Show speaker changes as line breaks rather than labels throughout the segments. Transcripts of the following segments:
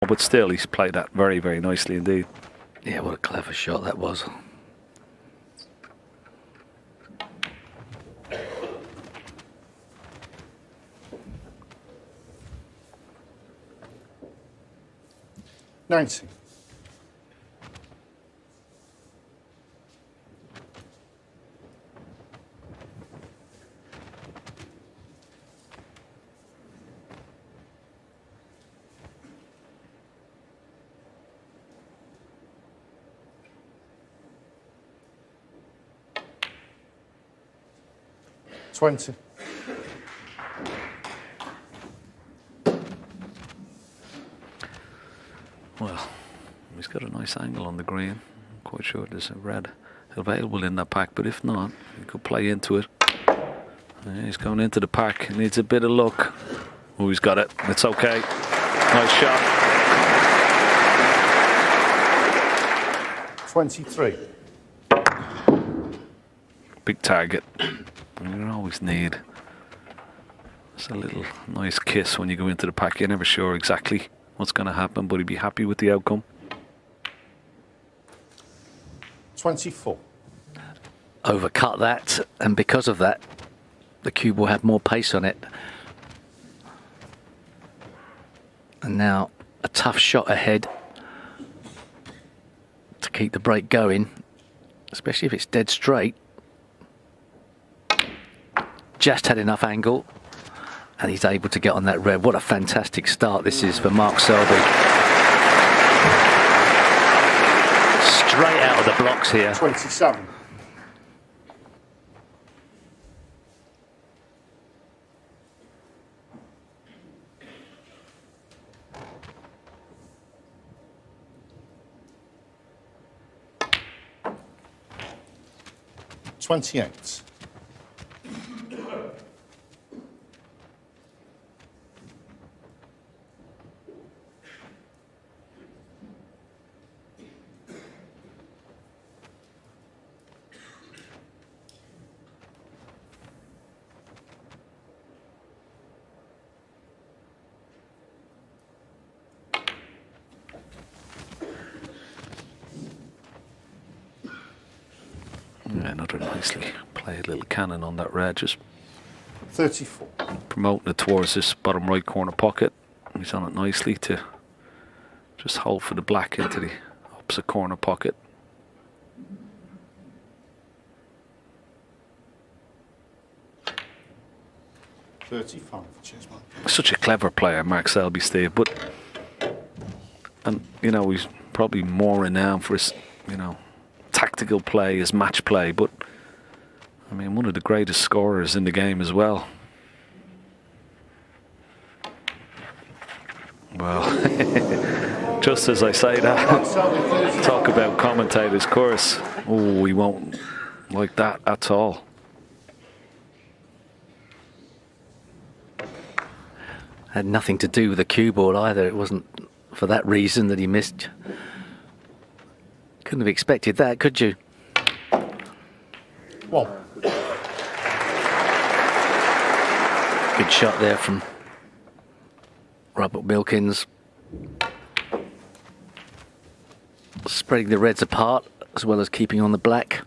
but still he's played that very, very nicely indeed.
Yeah, what a clever shot that was.
$90. $20.
Well, he's got a nice angle on the green. I'm quite sure there's a red available in that pack, but if not, he could play into it. Yeah, he's going into the pack. He needs a bit of luck. Oh, he's got it. It's okay. Nice shot.
23.
Big target. And you always need just a little nice kiss when you go into the pack. You're never sure exactly what's going to happen, but he'd be happy with the outcome.
24.
Overcut that, and because of that, the cube will have more pace on it. And now a tough shot ahead to keep the break going, especially if it's dead straight. Just had enough angle, and he's able to get on that red. What a fantastic start this is for Mark Selby. Straight out of the blocks here.
27. $28.
Yeah, another nicely played little cannon on that red, just
34.
promoting it towards this bottom right corner pocket. He's on it nicely to just hold for the black into the opposite corner pocket.
$35. Cheers, man.
Such a clever player, Mark Selby, Steve, but and you know, he's probably more renowned for his, you know, tactical play, his match play, but I mean, one of the greatest scorers in the game as well. Well, just as I say that, talk about commentators' course. Oh, we won't like that at all.
Had nothing to do with the cue ball either. It wasn't for that reason that he missed. Couldn't have expected that, could you?
One.
Good shot there from Robert Milkins. Spreading the reds apart as well as keeping on the black.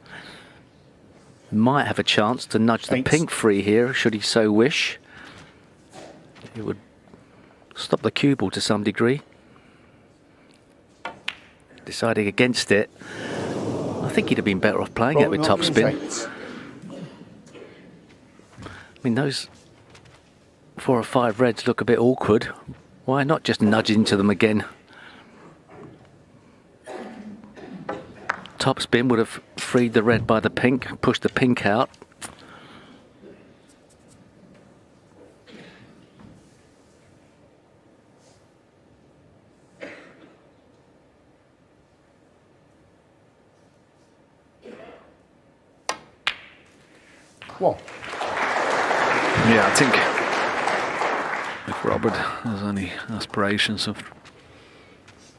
Might have a chance to nudge the pink free here, should he so wish. It would stop the cue ball to some degree. Deciding against it. I think he'd have been better off playing it with topspin. I mean, those 4 or 5 reds look a bit awkward. Why not just nudge into them again? Topspin would have freed the red by the pink, pushed the pink out.
One.
Yeah, I think if Robert has any aspirations of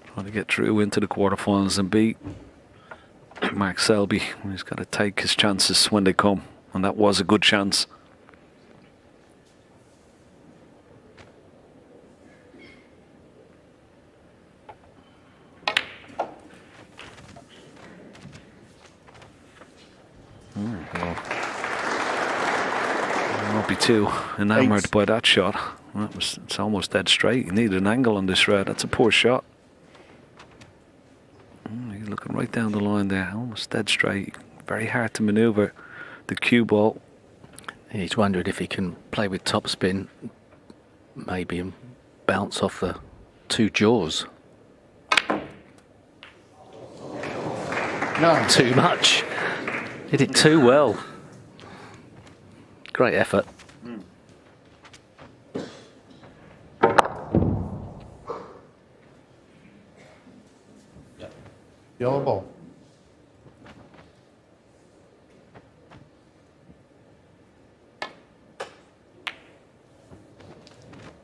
trying to get through into the quarterfinals and beat Mark Selby, he's got to take his chances when they come, and that was a good chance. too enamoured
8.
by that shot. It's almost dead straight. You need an angle on this red. That's a poor shot. He's looking right down the line there, almost dead straight. Very hard to manoeuvre the cue ball.
He's wondered if he can play with topspin, maybe, and bounce off the 2 jaws.
9.
Too much. He did too well. Great effort.
Yellow ball.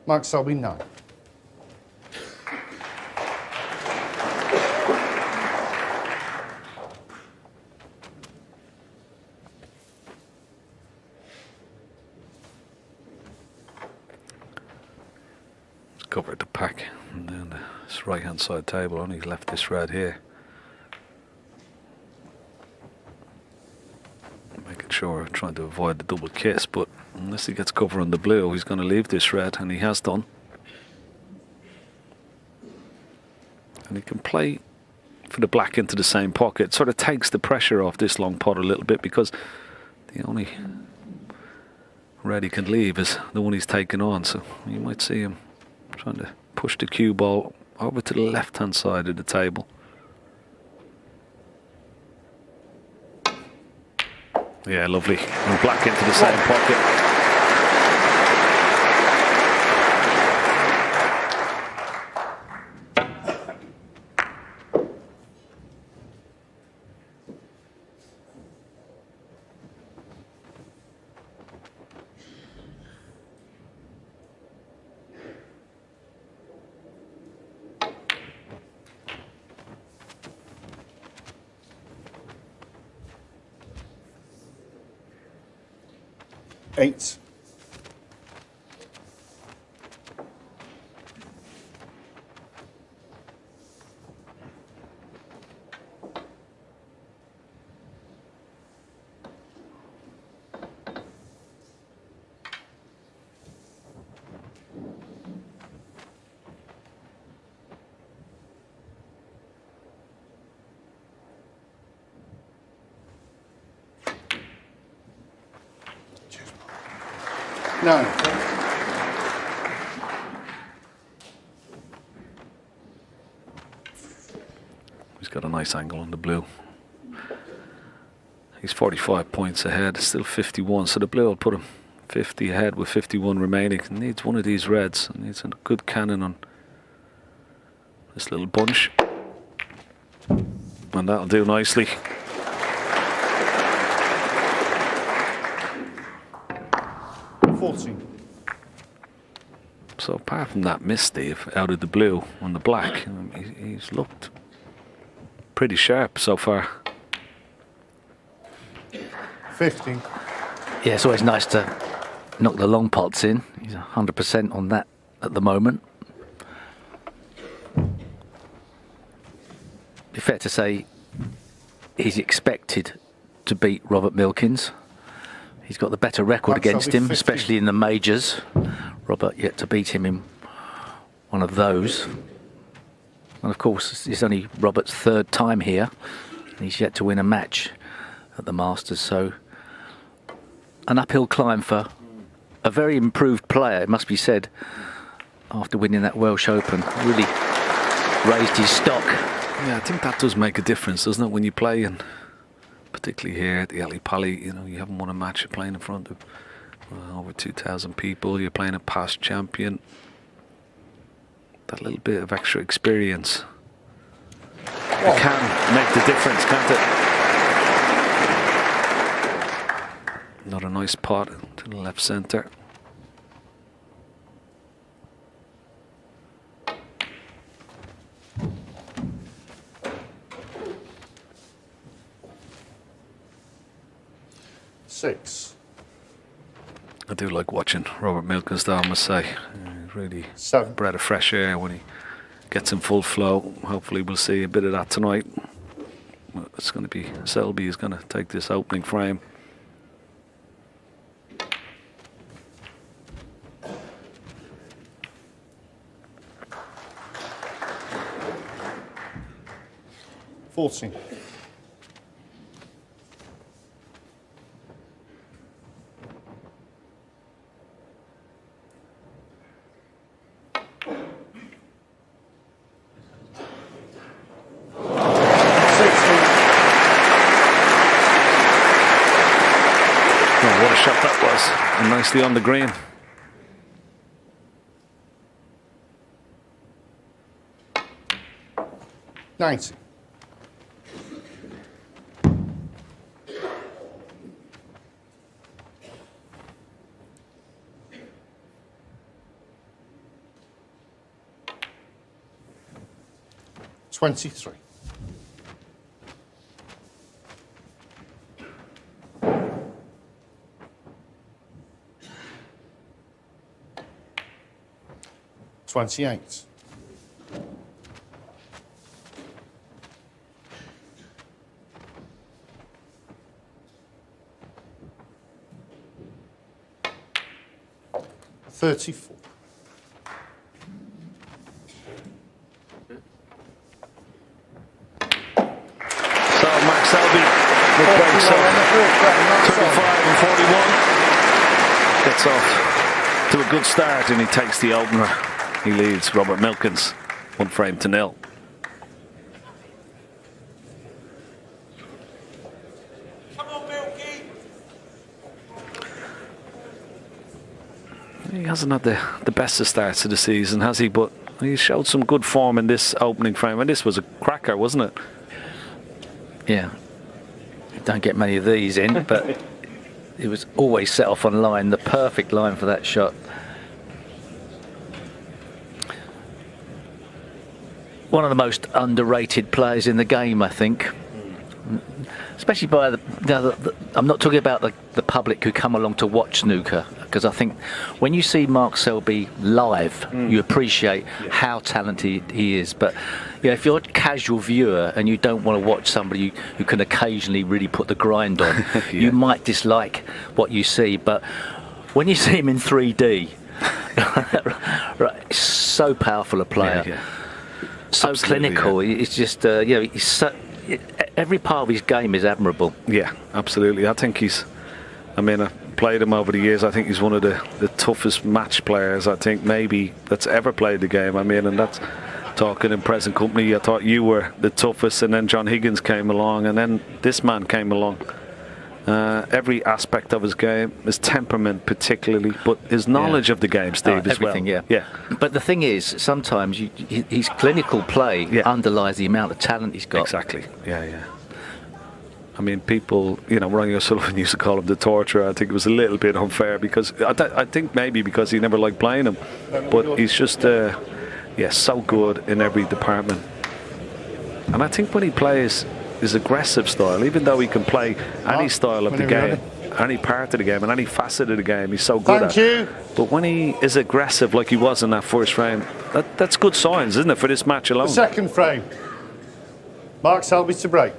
Mark Selby, 9.
Covered the pack, and then this right hand side table, only left this red here. Making sure, trying to avoid the double kiss, but unless he gets cover on the blue, he's going to leave this red, and he has done. And he can play for the black into the same pocket. Sort of takes the pressure off this long pot a little bit, because the only red he can leave is the one he's taken on. So you might see him trying to push the cue ball over to the left hand side of the table. Yeah, lovely. And black into the same pocket.
Eight. No.
He's got a nice angle on the blue. He's 45 points ahead, still 51, so the blue will put him 50 ahead with 51 remaining. He needs one of these reds, and needs a good cannon on this little bunch. And that'll do nicely. So apart from that miss, Steve, out of the blue on the black, he's looked pretty sharp so far.
15.
Yeah, it's always nice to knock the long pots in. He's 100% on that at the moment. Be fair to say he's expected to beat Robert Milkins. He's got the better record against him, especially in the majors. Robert yet to beat him in one of those. And of course, it's only Robert's 3rd time here. And he's yet to win a match at the Masters. So an uphill climb for a very improved player, it must be said, after winning that Welsh Open. Really raised his stock.
Yeah, I think that does make a difference, doesn't it, when you play, and particularly here at the Ali Pali, you know, you haven't won a match, you're playing in front of over 2,000 people, you're playing a past champion. That little bit of extra experience, it can make the difference, can't it? Not a nice pot to the left centre.
Six.
I do like watching Robert Milkins though, I must say. Really
7.
breath of fresh air when he gets in full flow. Hopefully we'll see a bit of that tonight. It's going to be Selby is going to take this opening frame.
14.
Oh, what a shot that was. And nicely on the green.
$90. $23. $28. $34.
So Mark Selby with breaks up 35 and 41. Gets off to a good start and he takes the opener. He leads Robert Milkins 1-0.
Come on, Milky.
He hasn't had the best of starts of the season, has he? But he showed some good form in this opening frame, and this was a cracker, wasn't it?
Yeah. Don't get many of these in, but it was always set off on line, the perfect line for that shot. One of the most underrated players in the game, I think. Especially by I'm not talking about the public who come along to watch snooker, because I think when you see Mark Selby live, you appreciate how talented he is. But you know, if you're a casual viewer and you don't want to watch somebody who can occasionally really put the grind on, you might dislike what you see. But when you see him in 3D, right, so powerful a player.
Yeah.
So
Absolutely,
clinical. It's just you know, he's so, every part of his game is admirable.
Yeah, absolutely. I think I mean, I've played him over the years. I think he's one of the toughest match players, I think, maybe that's ever played the game. I mean, and that's talking in present company. I thought you were the toughest, and then John Higgins came along, and then this man came along. Every aspect of his game, his temperament particularly, but his knowledge of the game, Steve, as well.
Everything, yeah.
Yeah.
But the thing is, sometimes his clinical play underlies the amount of talent he's got.
Exactly. Yeah. I mean, people, you know, Ronnie O'Sullivan used to call him the torturer. I think it was a little bit unfair because I think maybe because he never liked playing him, but he's just, so good in every department. And I think when he plays his aggressive style, even though he can play any style of the game, any part of the game, and any facet of the game, he's so good at it. But when he is aggressive like he was in that first frame, that's good signs, isn't it, for this match alone?
The second frame. Mark Selby to break.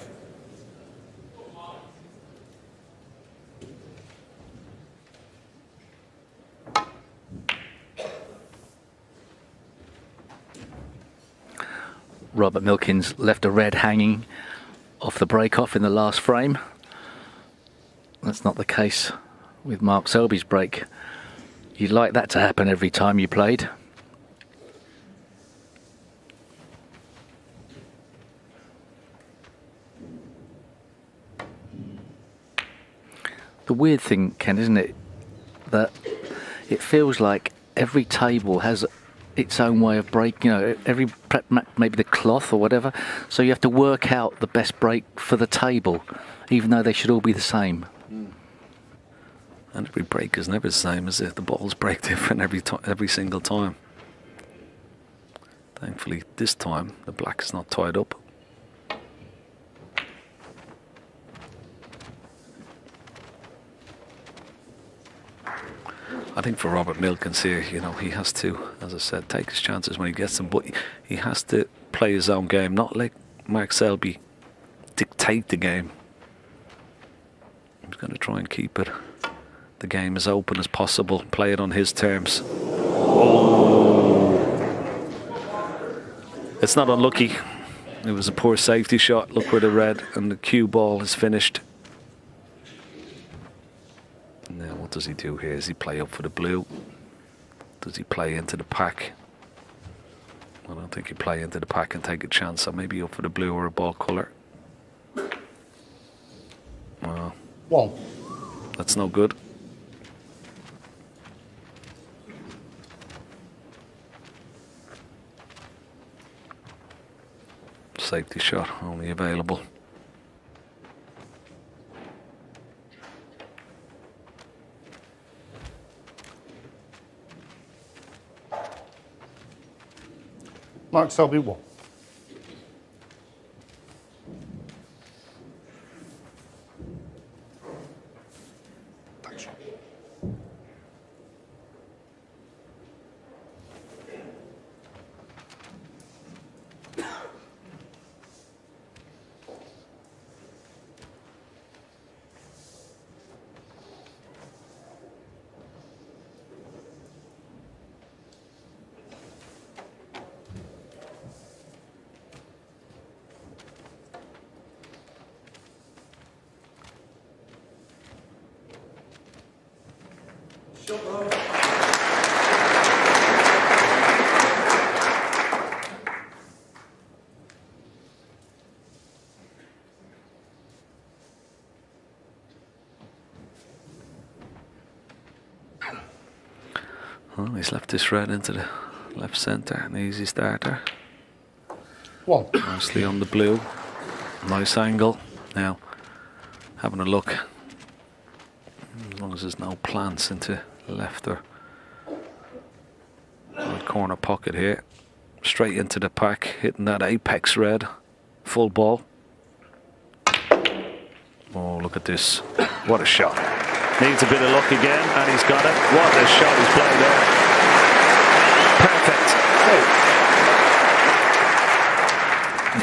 Robert Milkins left a red hanging off the break-off in the last frame. That's not the case with Mark Selby's break. You'd like that to happen every time you played. The weird thing, Ken, isn't it, that it feels like every table has its own way of breaking, you know, maybe the cloth or whatever, so you have to work out the best break for the table, even though they should all be the same.
And every break is never the same, is it? The balls break different every single time. Thankfully, this time, the black is not tied up. I think for Robert Milkins here, you know, he has to, as I said, take his chances when he gets them, but he has to play his own game, not let Mark Selby dictate the game. He's going to try and keep it, the game as open as possible, play it on his terms. Oh. It's not unlucky. It was a poor safety shot. Look where the red and the cue ball is finished. Now what does he do here? Does he play up for the blue? Does he play into the pack? I don't think he play into the pack and take a chance. So maybe up for the blue or a ball colour. Well,
1.
that's no good. Safety shot only available.
Mark Selby 1. Thanks.
Well, he's left this red into the left centre. An easy starter.
1.
Nicely on the blue. Nice angle. Now, having a look. As long as there's no plants into left or right corner pocket here. Straight into the pack, hitting that apex red. Full ball. Oh, look at this. What a shot. Needs a bit of luck again, and he's got it. What a shot he's played there. Perfect.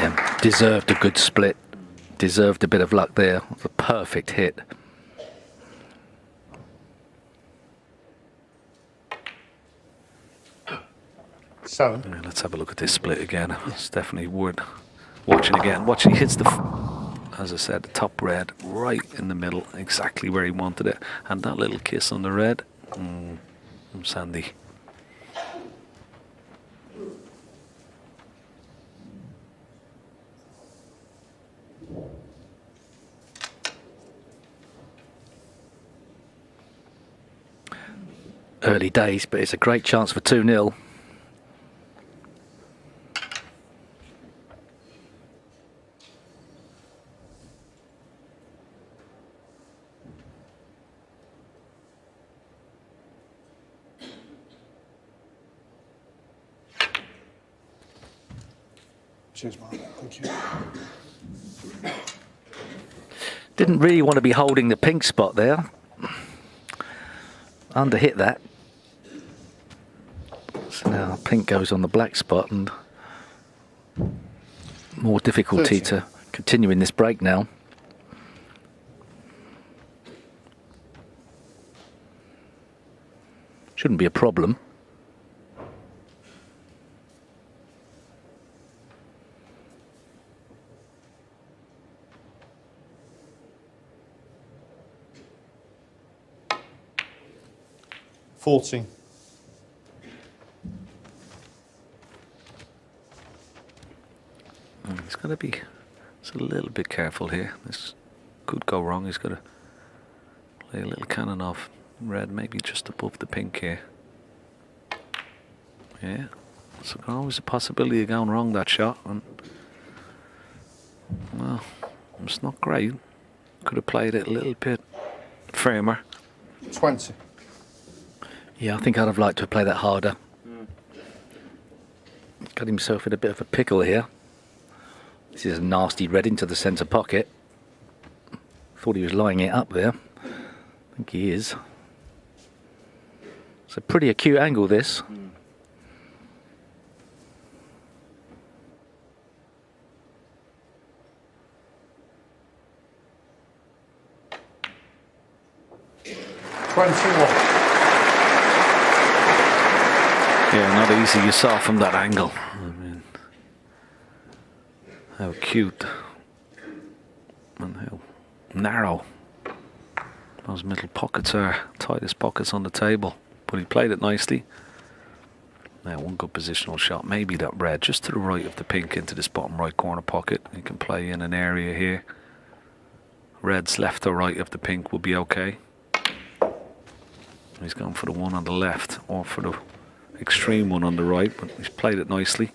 Yeah, deserved a good split. Deserved a bit of luck there. It was a perfect hit.
Seven.
Yeah, let's have a look at this split again. It's definitely worth watching again. Watch, he hits the, as I said, the top red right in the middle, exactly where he wanted it. And that little kiss on the red from Sandy.
Early days, but it's a great chance for 2-0.
Cheers, Mark. Thank you.
Didn't really want to be holding the pink spot there. Under-hit that. So now pink goes on the black spot and more difficulty
30.
to continue in this break now. Shouldn't be a problem.
$14.
He's got to be just a little bit careful here. This could go wrong. He's got to play a little cannon off red, maybe just above the pink here. Yeah, so always a possibility of going wrong, that shot. And well, it's not great. Could have played it a little bit firmer.
20.
Yeah, I think I'd have liked to play that harder. Got himself in a bit of a pickle here. This is a nasty red into the centre pocket. Thought he was lining it up there. I think he is. It's a pretty acute angle, this.
Yeah, not easy. You saw from that angle. I mean, how cute and how narrow those middle pockets are. Tightest pockets on the table. But he played it nicely. Now one good positional shot. Maybe that red just to the right of the pink into this bottom right corner pocket. He can play in an area here. Red's left or right of the pink will be okay. He's going for the one on the left or for the extreme one on the right, but he's played it nicely.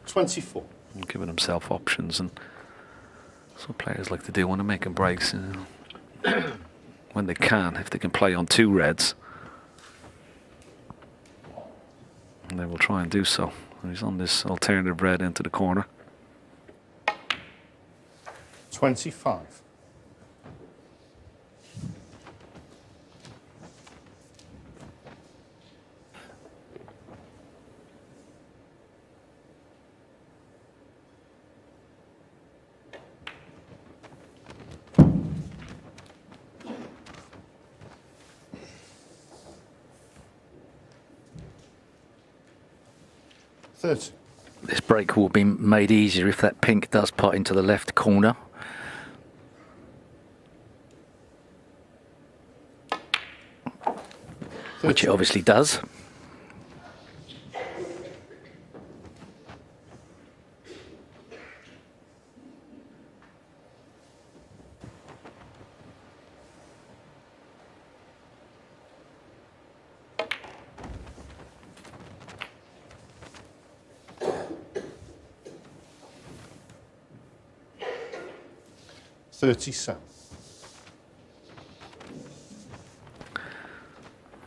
24.
And giving himself options, and that's what players like to do when they're making breaks. When they can, if they can play on two reds, and they will try and do so. And he's on this alternative red into the corner.
25.
This break will be made easier if that pink does pot into the left corner. Which it obviously does.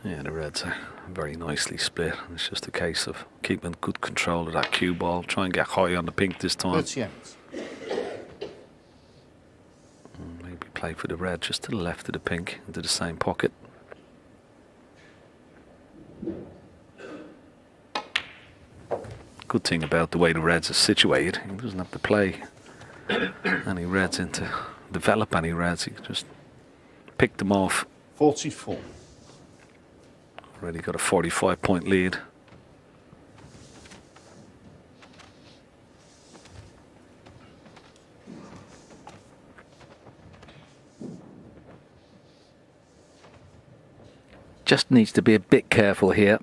Yeah, the reds are very nicely split. It's just a case of keeping good control of that cue ball. Try and get high on the pink this time.
38.
And maybe play for the red just to the left of the pink into the same pocket. Good thing about the way the reds are situated, he doesn't have to play any reds into develop any reds. He can just pick them off.
44.
Already got a 45-point lead.
Just needs to be a bit careful here.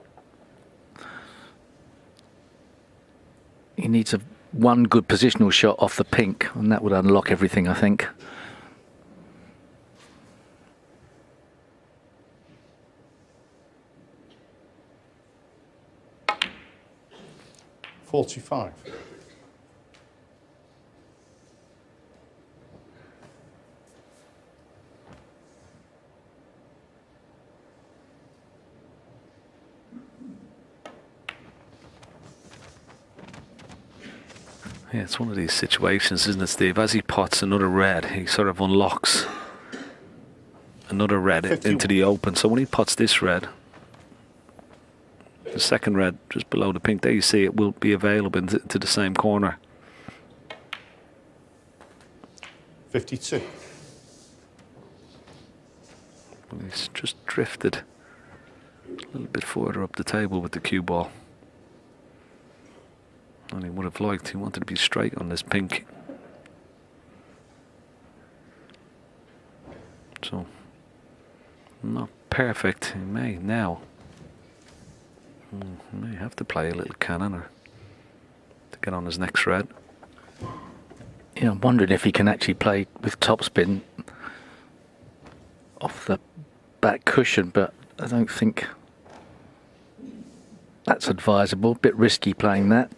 He needs one good positional shot off the pink, and that would unlock everything, I think.
$45.
Yeah, it's one of these situations, isn't it, Steve? As he pots another red, he sort of unlocks another red
51.
into the open. So when he pots this red, the second red just below the pink, there you see it will be available into the same corner.
52.
And he's just drifted a little bit further up the table with the cue ball. And he would have liked, he wanted to be straight on this pink. So, not perfect. He may now. He may have to play a little cannon or to get on his next red.
Yeah, I'm wondering if he can actually play with topspin off the back cushion, but I don't think that's advisable. Bit risky playing that.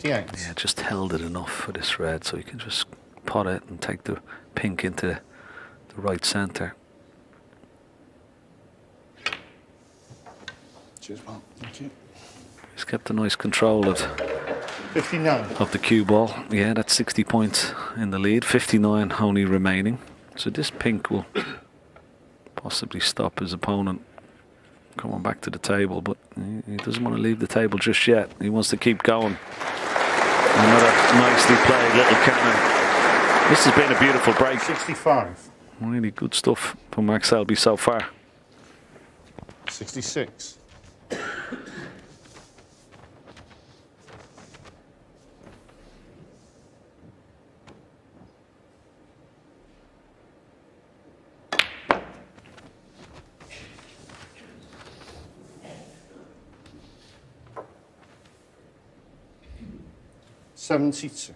Yeah, just held it enough for this red so you can just pot it and take the pink into the right centre.
Cheers, Mark. Thank you.
He's kept a nice control of
59.
of the cue ball. Yeah, that's 60 points in the lead, 59 only remaining. So this pink will possibly stop his opponent coming back to the table, but he doesn't want to leave the table just yet. He wants to keep going. Another nicely played little cannon. This has been a beautiful break.
65.
Really good stuff from Mark Selby so far.
66. 72.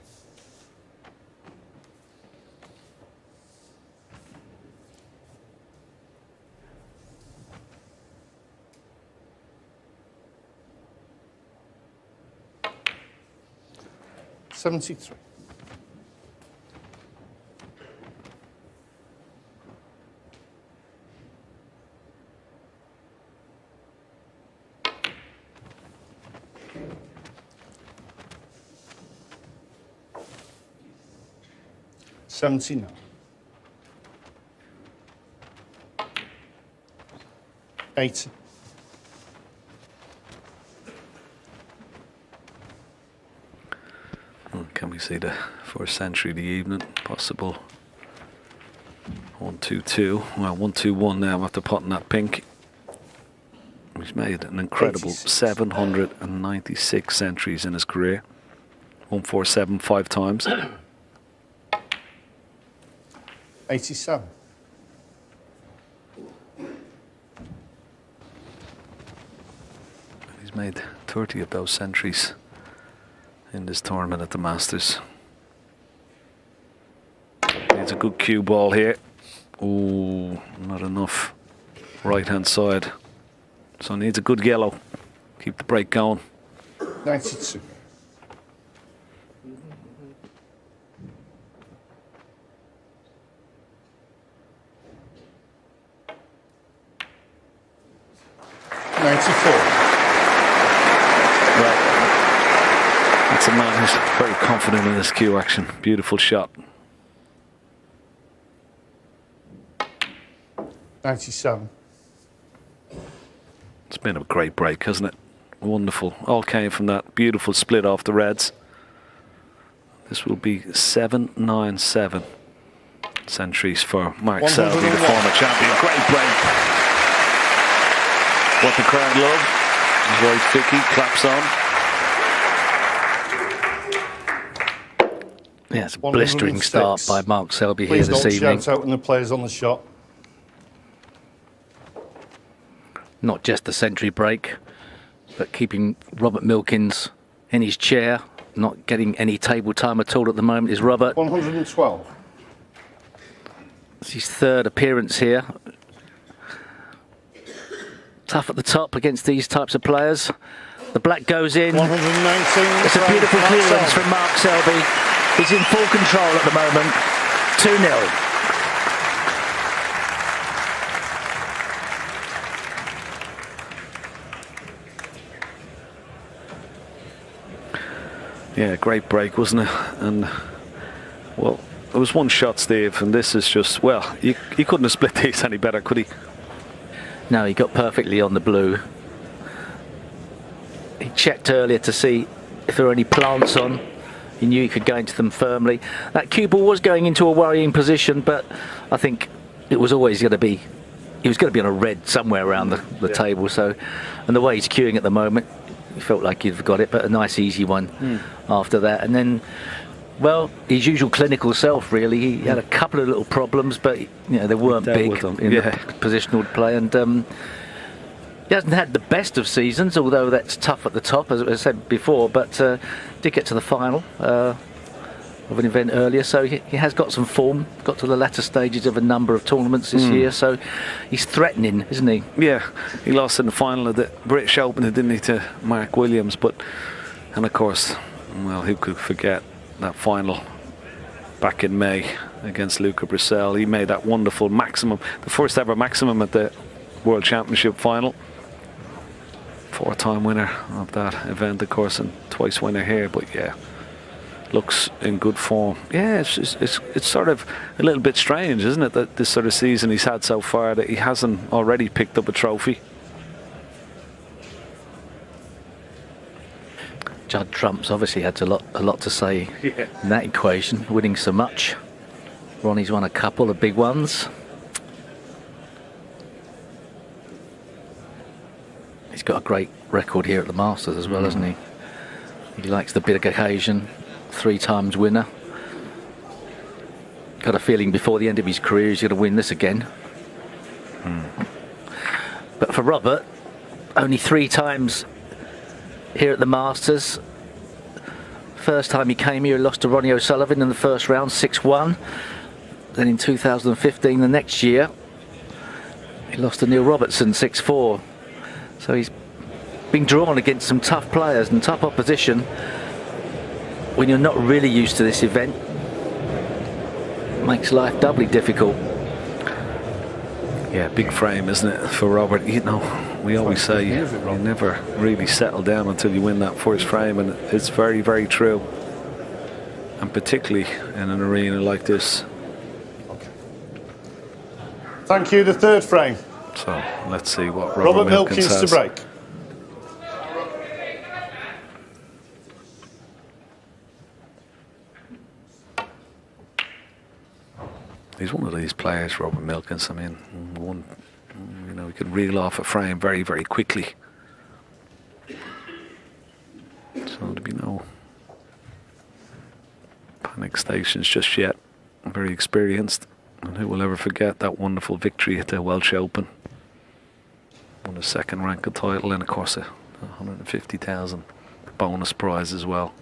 73. 79. 80.
'Can we see the first century of the evening? Possible. 1-2-2. Well, 1-2-1 now after potting that pink. He's made an incredible
86.
796 centuries in his career. 147 5 times.
87.
'He's made 30 of those centuries in this tournament at the Masters. Needs a good cue ball here. Ooh, not enough. Right hand side. So needs a good yellow. Keep the break going.
92. 94.
Well, that's a man who's very confident in his cue action. Beautiful shot.
97.
It's been a great break, hasn't it? Wonderful. All came from that beautiful split off the reds. This will be 797 centuries for Mark Selby, the
101.
former champion. Great break. What the crowd love. Roy Vicky claps on.
Yeah, it's a blistering start
106.
by Mark Selby here
Please
this
don't
evening.
shout out when the player's on the shot.
Not just the century break, but keeping Robert Milkins in his chair, not getting any table time at all at the moment is Robert.
112.
It's his third appearance here. Tough at the top against these types of players. The black goes in.
119.
It's a beautiful clearance from Mark Selby. He's in full control at the moment. 2-0.
Yeah, great break, wasn't it? And, well, it was one shot, Steve, and this is just, well, he couldn't have split these any better, could he?
No, he got perfectly on the blue. He checked earlier to see if there were any plants on. He knew he could go into them firmly. That cue ball was going into a worrying position, but I think it was always going to be, he was going to be on a red somewhere around the table. So, and the way he's cueing at the moment, he felt like he'd got it, but a nice easy one after that. And then, well, his usual clinical self, really. He had a couple of little problems, but they weren't big in the positional play. And he hasn't had the best of seasons, although that's tough at the top, as I said before. But did get to the final of an event earlier, so he has got some form. Got to the latter stages of a number of tournaments this year, so he's threatening, isn't he?
Yeah, he lost in the final of the British Open, didn't he, to Mark Williams? And of course, well, who could forget that final back in May against Luca Brissell? He made that wonderful maximum, the first ever maximum at the World Championship final. 4-time winner of that event, of course, and twice winner here. But yeah, looks in good form. Yeah, it's sort of a little bit strange, isn't it, that this sort of season he's had so far, that he hasn't already picked up a trophy.
Judd Trump's obviously had a lot to say in that equation, winning so much. Ronnie's won a couple of big ones. He's got a great record here at the Masters as well, hasn't he? He likes the big occasion, 3 times winner. Got a feeling before the end of his career he's going to win this again. But for Robert, only 3 times here at the Masters. First time he came here, he lost to Ronnie O'Sullivan in the first round, 6-1. Then in 2015, the next year, he lost to Neil Robertson, 6-4. So he's been drawn against some tough players and tough opposition. When you're not really used to this event, it makes life doubly difficult.
Yeah, big frame, isn't it, for Robert? You know, we always say you never really settle down until you win that first frame, and it's very, very true. And particularly in an arena like this.
Thank you. The third frame.
So let's see what
Robert
Milkins
Milkins
has.
to break.
He's one of these players, Robert Milkins. I mean, you know, he could reel off a frame very, very quickly. So there'll be no panic stations just yet. Very experienced. And who will ever forget that wonderful victory at the Welsh Open? Won a second ranked title, and of course a 150,000 bonus prize as well.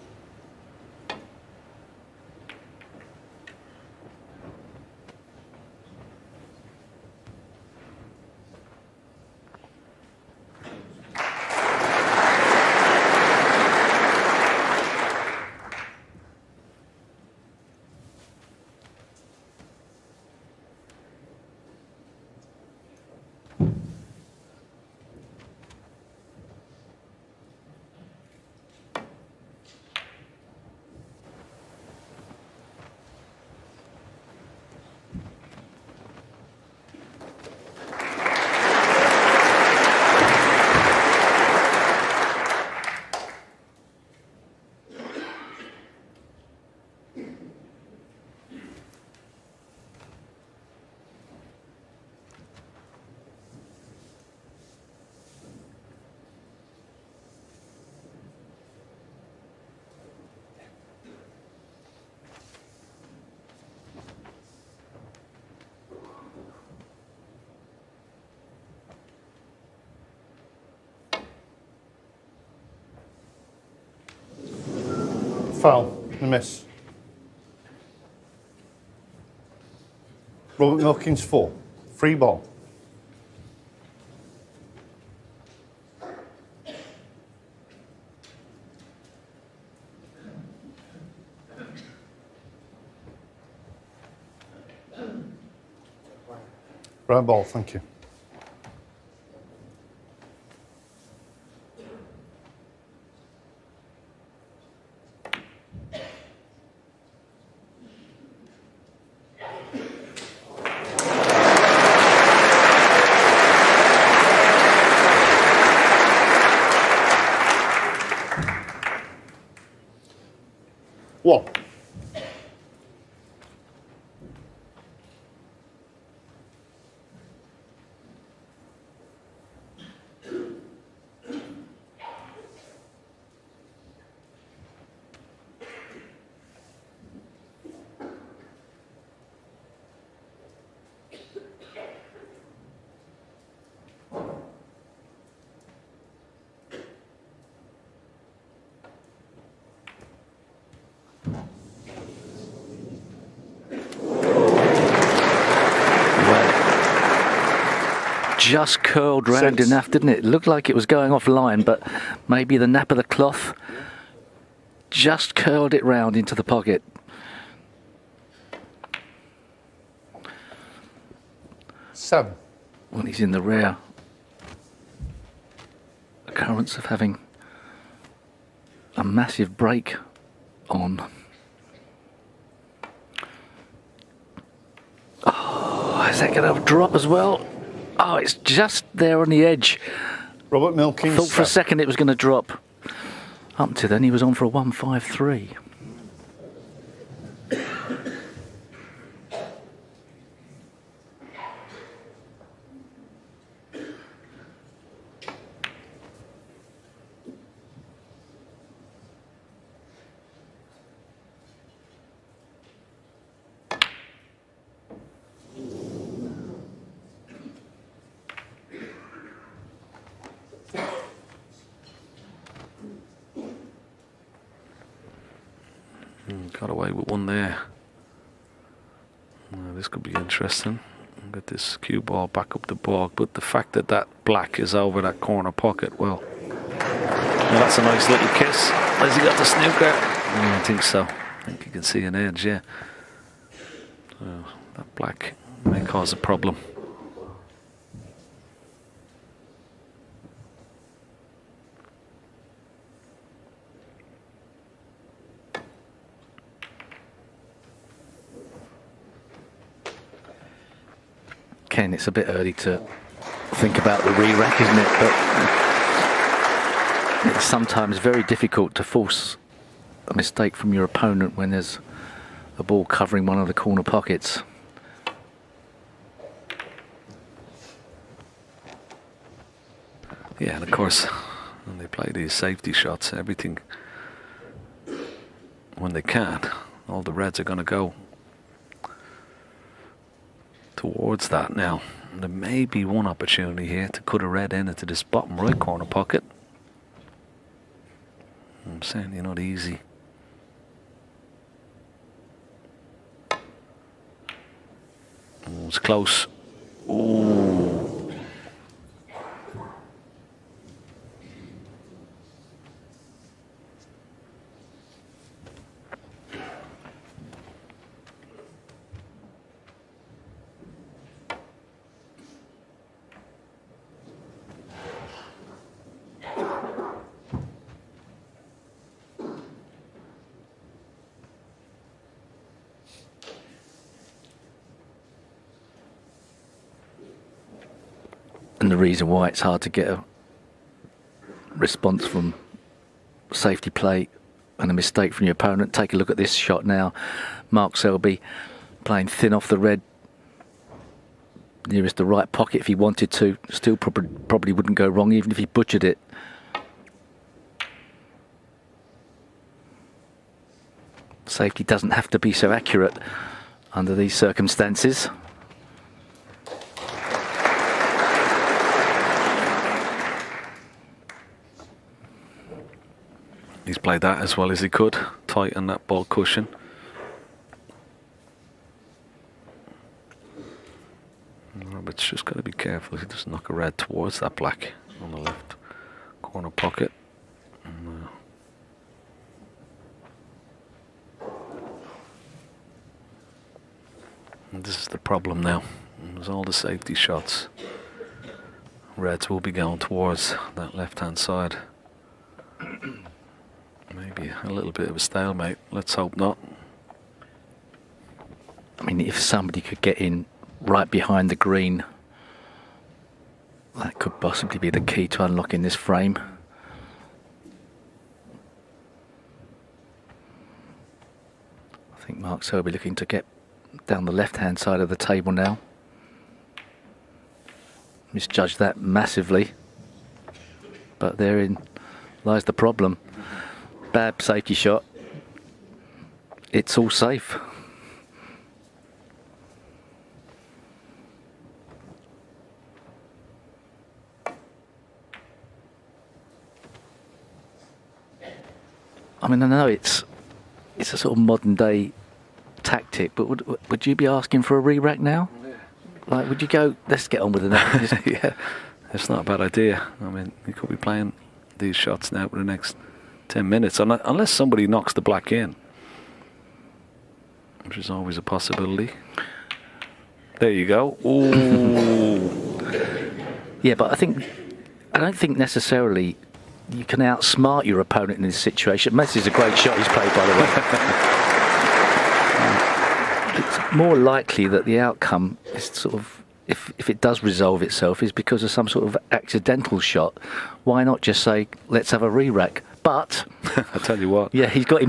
Foul. A miss. Robert Milkins 4. Free ball. Right ball, thank you. One.
Just curled round
6.
enough, didn't it? It looked like it was going offline, but maybe the nap of the cloth just curled it round into the pocket.
Seven.
Well, he's in the rear. occurrence of having a massive break on. Oh, is that going to drop as well? Oh, it's just there on the edge.
Robert Milkins.
Thought for a second it was going to drop. Up to then, he was on for a 153.
Got away with one there. This could be interesting. Get this cue ball back up the bog, but the fact that that black is over that corner pocket, well, that's a nice little kiss. Has he got the snooker? I don't think so. I think you can see an edge, yeah. That black may cause a problem.
Ken, it's a bit early to think about the re-rack, isn't it? But it's sometimes very difficult to force a mistake from your opponent when there's a ball covering one of the corner pockets.
Yeah, and of course, when they play these safety shots, everything, when they can, all the reds are going to go towards that now. There may be one opportunity here to cut a red in into this bottom right corner pocket. I'm saying you're not easy. Oh, it's close. Ooh.
And the reason why it's hard to get a response from safety play and a mistake from your opponent. Take a look at this shot now. Mark Selby playing thin off the red, nearest the right pocket if he wanted to. Still probably wouldn't go wrong even if he butchered it. Safety doesn't have to be so accurate under these circumstances.
He's played that as well as he could. Tighten that ball cushion. Robert's just got to be careful. He doesn't knock a red towards that black on the left corner pocket. And this is the problem now. There's all the safety shots. Reds will be going towards that left-hand side. Maybe a little bit of a stalemate. Let's hope not.
I mean, if somebody could get in right behind the green, that could possibly be the key to unlocking this frame. I think Mark Selby looking to get down the left-hand side of the table now. Misjudged that massively, but therein lies the problem. Bad safety shot. It's all safe. I mean, I know it's a sort of modern day tactic, but would you be asking for a re-rack now? Like, would you go, let's get on with it now?
Yeah, it's not a bad idea. I mean, you could be playing these shots now for the next 10 minutes, unless somebody knocks the black in, which is always a possibility. There you go. Ooh.
Yeah, but I think I don't think necessarily you can outsmart your opponent in this situation. Messi's a great shot he's played, by the way. It's more likely that the outcome is sort of, if it does resolve itself, is because of some sort of accidental shot. Why not just say, let's have a re-rack? But
I tell you what.
yeah, he's got him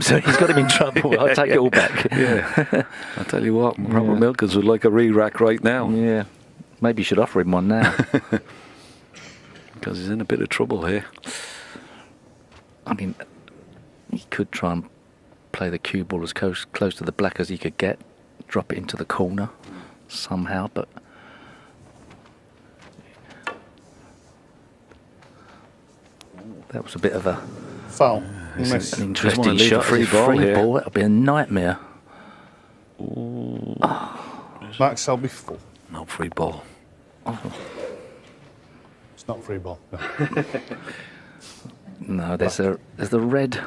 in trouble. I'll take it all back.
Yeah. I tell you what, Robert Milkins would like a re-rack right now.
Yeah, maybe you should offer him one now.
Because he's in a bit of trouble here.
I mean, he could try and play the cue ball as close to the black as he could get, drop it into the corner somehow, but that was a bit of a
Foul.
Miss.
an
Just wanna
interesting
leave
shot.
a free ball here.
That would be a nightmare.
Mark Selby 4.
No free ball.
It's not free ball. No.
No, there's the red.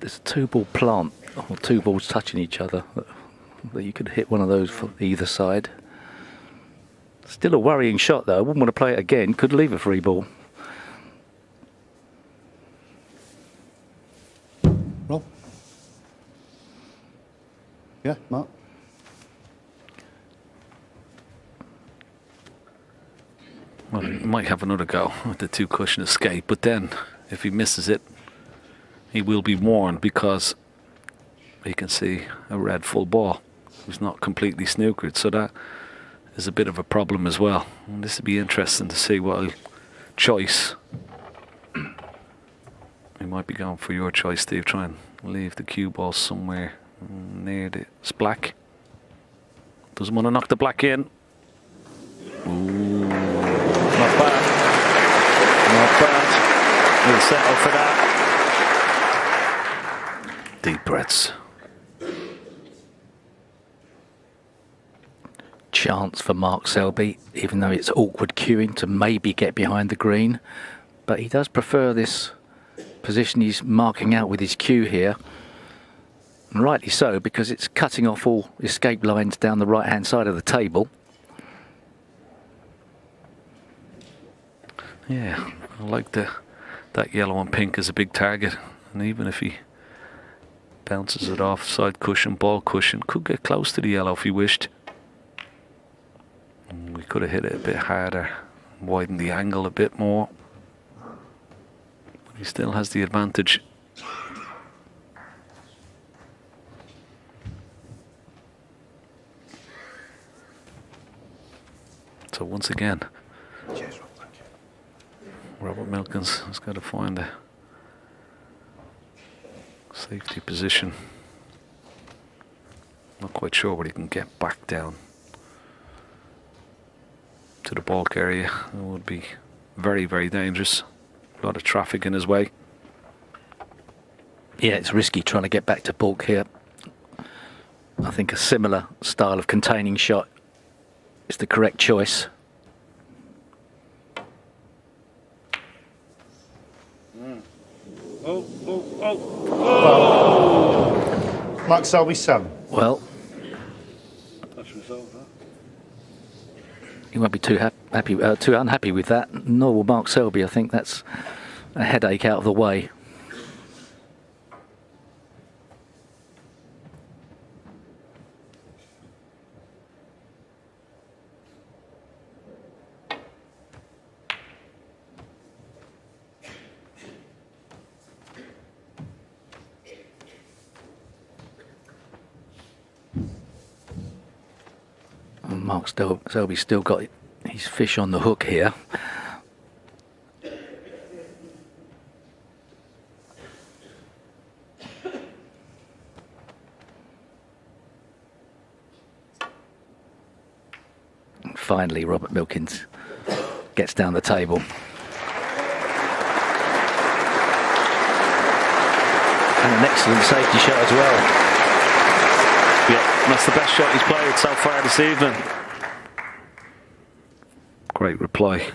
There's a 2-ball plant, or 2 balls touching each other. That you could hit one of those from either side. Still a worrying shot though. I wouldn't want to play it again. Could leave a free ball.
Roll. Yeah, Mark.
Well, he might have another go with the 2-cushion escape, but then if he misses it, he will be warned because he can see a red full ball. He's not completely snookered, so that is a bit of a problem as well. And this would be interesting to see what choice. You might be going for your choice, Steve. Try and leave the cue ball somewhere near the black. Doesn't want to knock the black in. Ooh, not bad. Not bad. We'll settle for that. Deep breaths.
Chance for Mark Selby, even though it's awkward cueing, to maybe get behind the green. But he does prefer this position he's marking out with his cue here. And rightly so, because it's cutting off all escape lines down the right hand side of the table.
Yeah, I like that yellow and pink as a big target. And even if he bounces it off side cushion, ball cushion, could get close to the yellow if he wished. We could have hit it a bit harder, widen the angle a bit more. But he still has the advantage. So once again, Robert Milkins has got to find a safety position. Not quite sure what he can get back down to the bulk area. It would be very, very dangerous. A lot of traffic in his way.
Yeah, it's risky trying to get back to bulk here. I think a similar style of containing shot is the correct choice.
Mark Selby 7.
Well, you won't be too unhappy with that. Nor will Mark Selby. I think that's a headache out of the way. Mark Selby's still got his fish on the hook here. And finally, Robert Milkins gets down the table. And an excellent safety shot as well.
Yeah, that's the best shot he's played so far this evening. Great reply.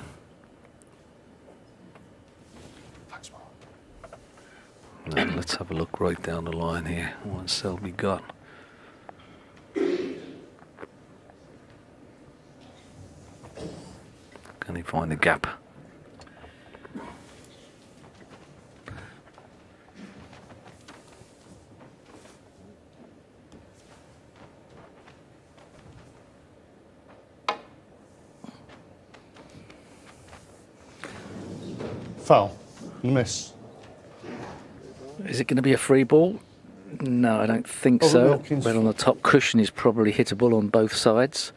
Thanks, Mark.
And let's have a look right down the line here. What's Selby got? Can he find the gap?
Foul. Miss.
Is it going to be a free ball? No, I don't think
Over
so.
Milkins.
Well, on the top cushion, he's probably hittable on both sides.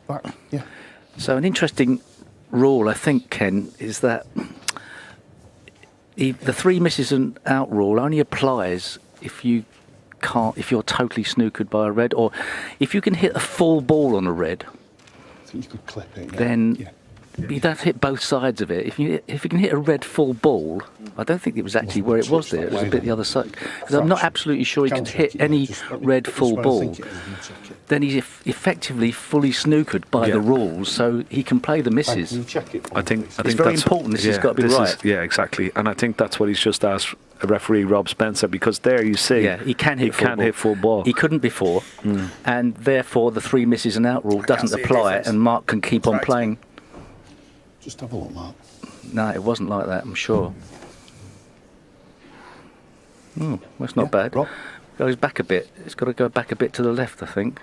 Back. Yeah.
So an interesting rule, I think, Ken, is that the 3 misses and out rule only applies if you're totally snookered by a red, or if you can hit a full ball on a red,
I think you could clip it. Yeah.
then
Yeah.
you don't hit both sides of it. If you can hit a red full ball, I don't think it was actually where it was there. It was a bit the other side. Because I'm not absolutely sure he can hit any red full ball. Then he's effectively fully snookered by
Yeah.
the rules, so he can play the misses.
Can you check it?
I think
It's
that's
very important. This has got to be right.
Yeah, exactly. And I think that's what he's just asked referee Rob Spencer, because there you see,
Yeah, he can hit
full ball.
He couldn't before, and therefore the 3 misses and out rule doesn't
see a
apply,
difference.
and Mark can keep on
Right.
playing.
Just have a look, Mark.
No, it wasn't like that, I'm sure. That's not
Yeah,
bad.
Rob?
Goes back a bit. It's got to go back a bit to the left, I think.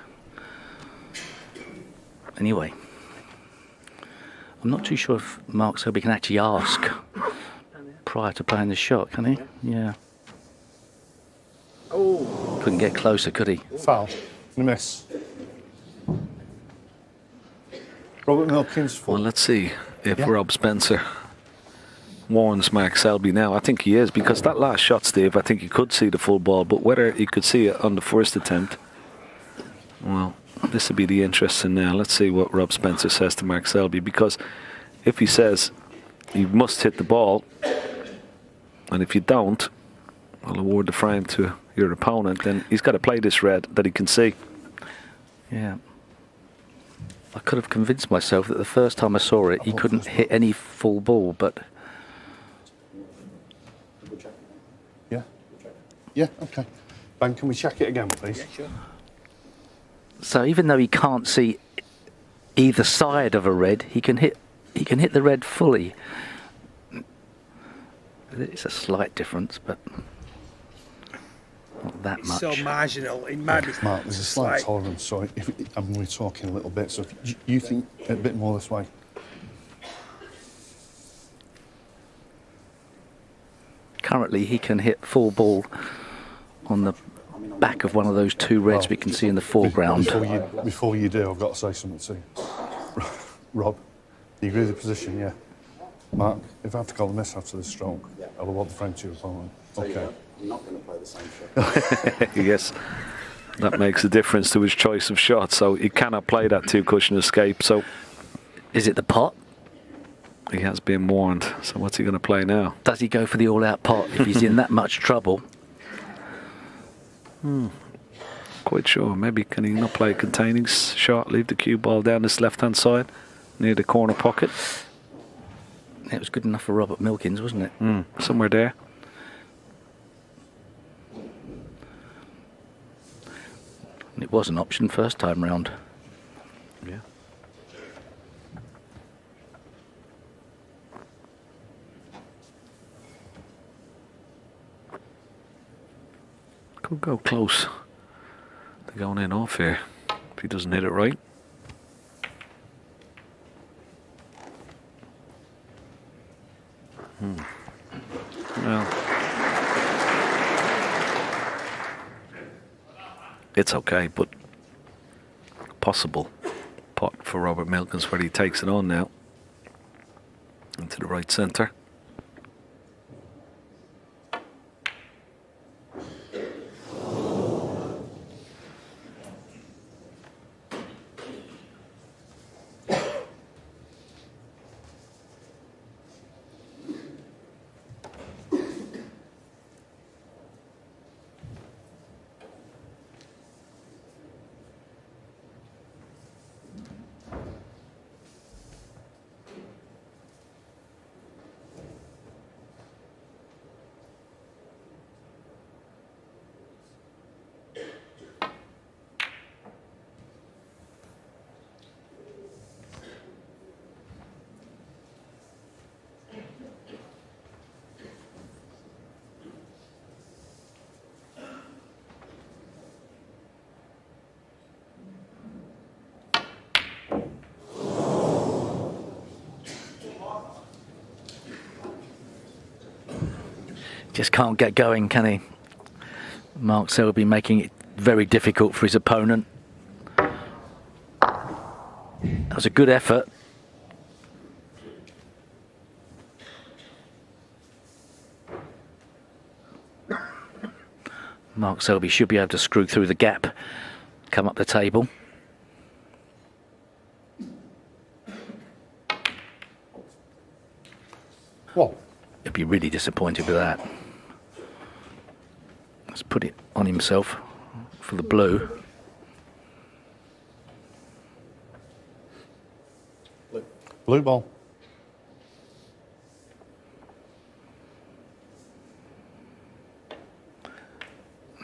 Anyway, I'm not too sure if Mark Selby can actually ask prior to playing the shot, can he? Yeah. Oh. Couldn't get closer, could he?
Foul. Miss. Robert Milkins.
Well, let's see if
Yeah.
Rob Spencer warns Mark Selby now. I think he is, because that last shot, Steve, I think he could see the full ball, but whether he could see it on the first attempt, well, this would be the interesting now. Let's see what Rob Spencer says to Mark Selby, because if he says you must hit the ball, and if you don't, I'll award the frame to your opponent, then he's got to play this red that he can see.
Yeah. I could have convinced myself that the first time I saw it, he couldn't hit any full ball, but
Yeah. Yeah. Okay. Ben, can we check it again, please?
so even though he can't see either side of a red, he can hit the red fully. It's a slight difference, but not that much.
So marginal. It might be.
Mark, there's a slight
Like-
tolerance, so and we're talking a little bit. So if you think a bit more this way.
Currently, he can hit full ball on the back of one of those 2 reds
Well,
we can see in the foreground.
Before you do, I've got to say something to you. Rob, do you agree with the position? Yeah. Mark, if I have to call the miss after this stroke, I will want the frame to your opponent. Okay.
I'm not going to play the same shot.
Yes, that makes a difference to his choice of shot, so he cannot play that 2-cushion escape, so
Is it the pot?
he has been warned. So what's he going to play now?
Does he go for the all-out pot if he's in that much trouble?
Quite sure. Maybe can he not play a containing shot, leave the cue ball down this left-hand side near the corner pocket?
It was good enough for Robert Milkins, wasn't it?
Somewhere there.
It was an option first time round.
Yeah. Could go close to going in off here if he doesn't hit it right. Well, it's okay, but possible pot for Robert Milkins where he takes it on now into the right centre.
just can't get going, can he? Mark Selby making it very difficult for his opponent. That was a good effort. Mark Selby should be able to screw through the gap, come up the table.
What?
He'll be really disappointed with that. Let's put it on himself for the blue.
Blue ball.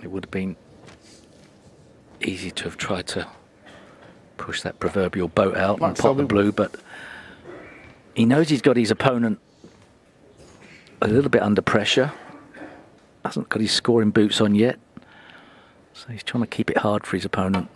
It would have been easy to have tried to push that proverbial boat out and pop the blue, but he knows he's got his opponent a little bit under pressure. Hasn't got his scoring boots on yet, so he's trying to keep it hard for his opponent.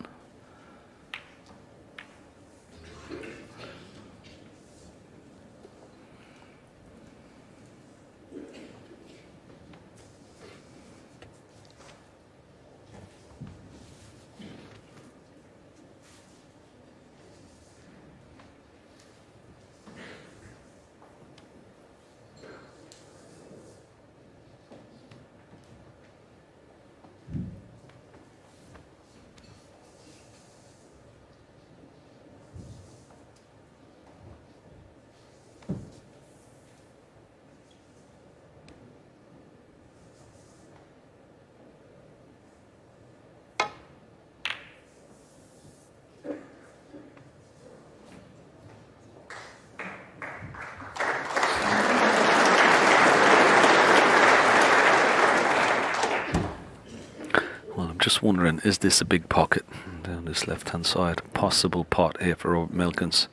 Just wondering, is this a big pocket down this left-hand side? Possible pot here for Milkins.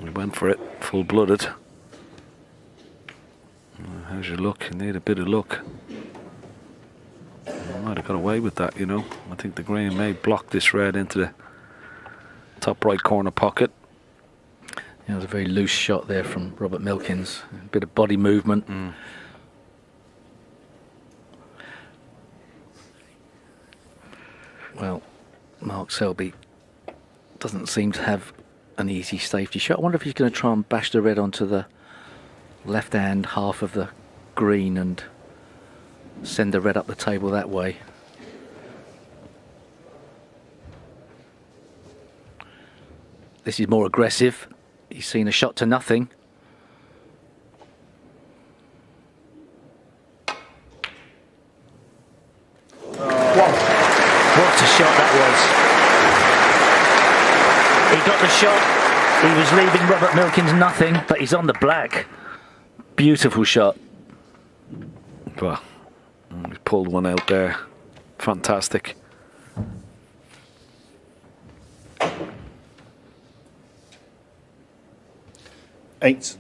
We went for it, full-blooded. How's your luck? You need a bit of luck. I might have got away with that, you know. I think the green may block this red into the top right corner pocket.
Yeah, it was a very loose shot there from Robert Milkins. A bit of body movement. Well, Mark Selby doesn't seem to have an easy safety shot. I wonder if he's going to try and bash the red onto the left-hand half of the green and send the red up the table that way. This is more aggressive. He's seen a shot to nothing. What a shot that was. He got the shot. He was leaving Robert Milkins nothing, but he's on the black. Beautiful shot.
Well, he pulled one out there. Fantastic.
Eight.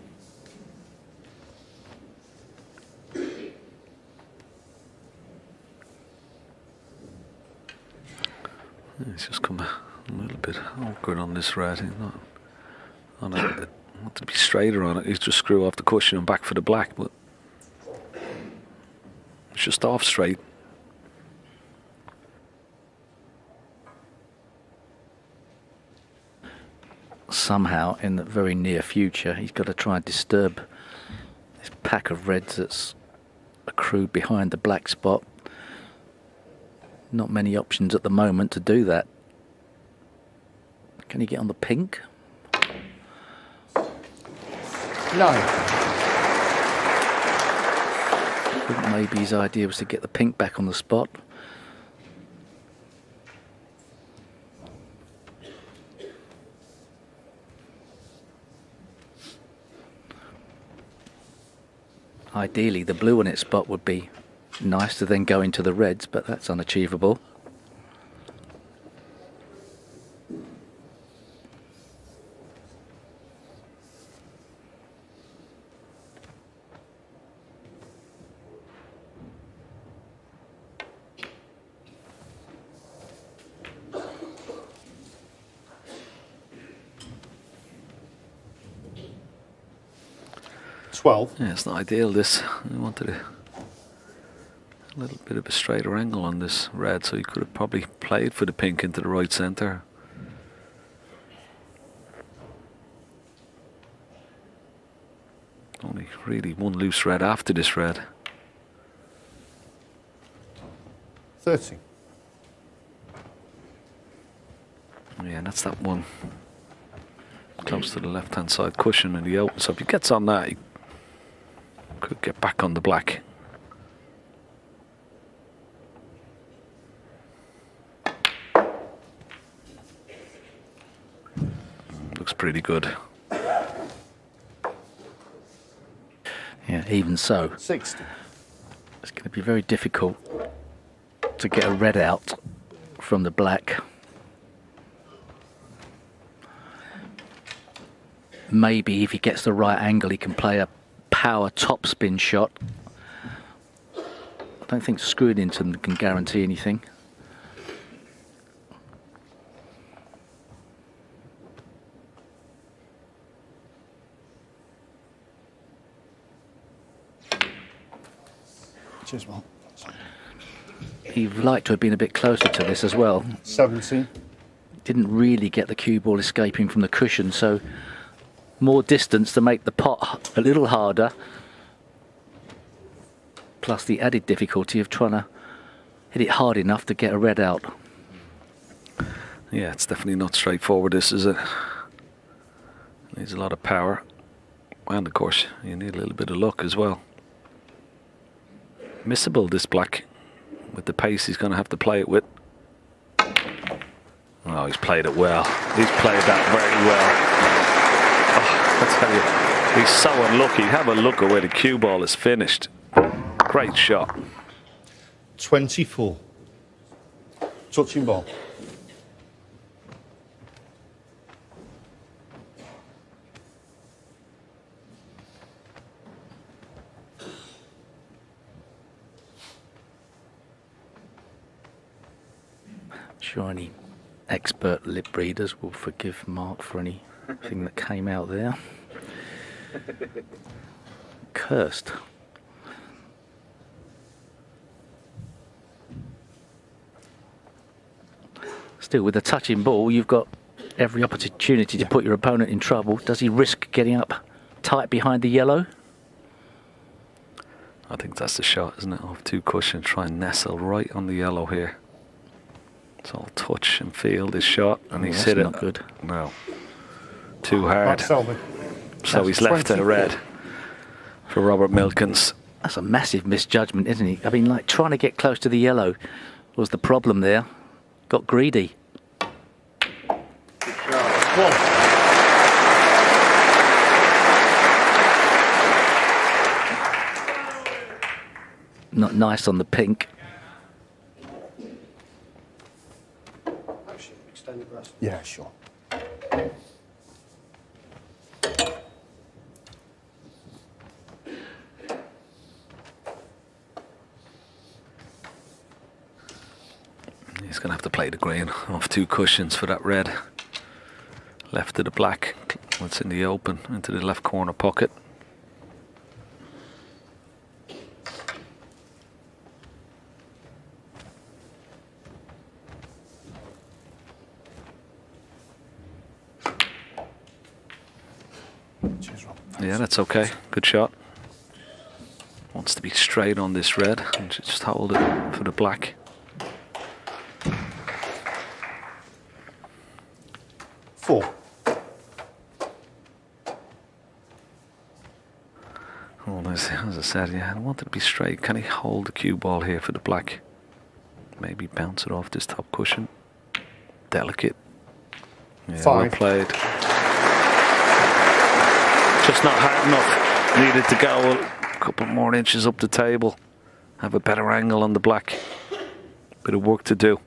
He's just come a little bit awkward on this red. He's not to be straighter on it. He's just screw off the cushion and back for the black, but it's just off straight.
Somehow, in the very near future, he's got to try and disturb this pack of reds that's accrued behind the black spot. Not many options at the moment to do that. Can he get on the pink?
No.
I think maybe his idea was to get the pink back on the spot. Ideally, the blue on its spot would be nice to then go into the reds, but that's unachievable.
12.
Yeah, it's not ideal, this. I wanted a little bit of a straighter angle on this red, so he could have probably played for the pink into the right centre. Only really one loose red after this red.
30.
Yeah, and that's that one close to the left-hand side cushion in the open. So if he gets on that, he could get back on the black. Looks pretty good.
Yeah, even so,
60.
it's going to be very difficult to get a red out from the black. Maybe if he gets the right angle, he can play a power topspin shot. I don't think screwing into them can guarantee anything.
Cheers, Mark.
He'd like to have been a bit closer to this as well.
17.
Didn't really get the cue ball escaping from the cushion, so more distance to make the pot a little harder. Plus the added difficulty of trying to hit it hard enough to get a red out.
Yeah, it's definitely not straightforward, this, is it? Needs a lot of power. And of course, you need a little bit of luck as well. Missable, this black. With the pace he's going to have to play it with. Oh, he's played it well. He's played that very well. Oh, I tell you, he's so unlucky. Have a look at where the cue ball is finished. Great shot.
24. Touching ball.
Sure, any expert lip readers will forgive Mark for anything that came out there. Cursed. Still, with a touching ball, you've got every opportunity to put your opponent in trouble. Does he risk getting up tight behind the yellow?
I think that's the shot, isn't it? Off two cushions, try and nestle right on the yellow here. It's all touch and feel this shot, and he's hit it.
Not good.
No, too hard.
Selby.
So he's left to red for Robert Milkins.
That's a massive misjudgment, isn't he? I mean, like, trying to get close to the yellow was the problem there. Got greedy. Not nice on the pink.
Yeah, sure.
He's going to have to play the green off two cushions for that red. Left to the black. It's in the open, into the left corner pocket.
Cheers, Rob.
Yeah, that's okay. Good shot. Wants to be straight on this red and just hold it for the black.
Four.
Well, as I said, yeah, I wanted to be straight. Can he hold the cue ball here for the black? Maybe bounce it off this top cushion. Delicate. Yeah, well
5.
played. Just not hard enough. Needed to go a couple more inches up the table. Have a better angle on the black. Bit of work to do.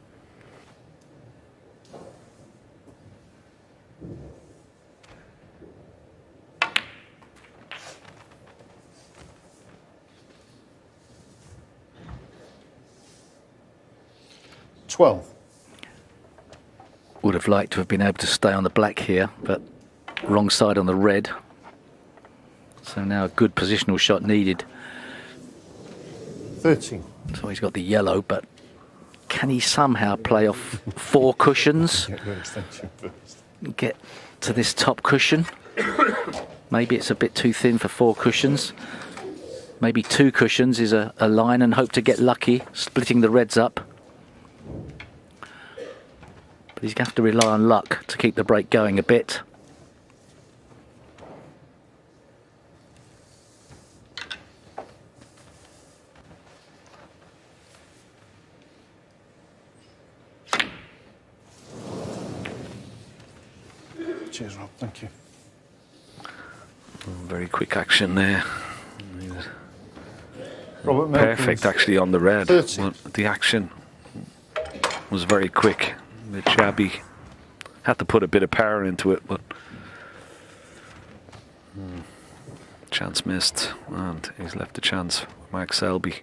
Would have liked to have been able to stay on the black here, but wrong side on the red. So now a good positional shot needed.
13.
So he's got the yellow, but can he somehow play off 4 cushions?
Get your extension first.
Get to this top cushion? Maybe it's a bit too thin for 4 cushions. Maybe 2 cushions is a line, and hope to get lucky, splitting the reds up. But he's going to have to rely on luck to keep the break going a bit.
Cheers, Rob. Thank you.
Very quick action there.
Robert
Perfect,
Milkins,
actually, on the red.
30.
Well, the action was very quick. A bit shabby. Had to put a bit of power into it, but chance missed, and he's left a chance for Mark Selby.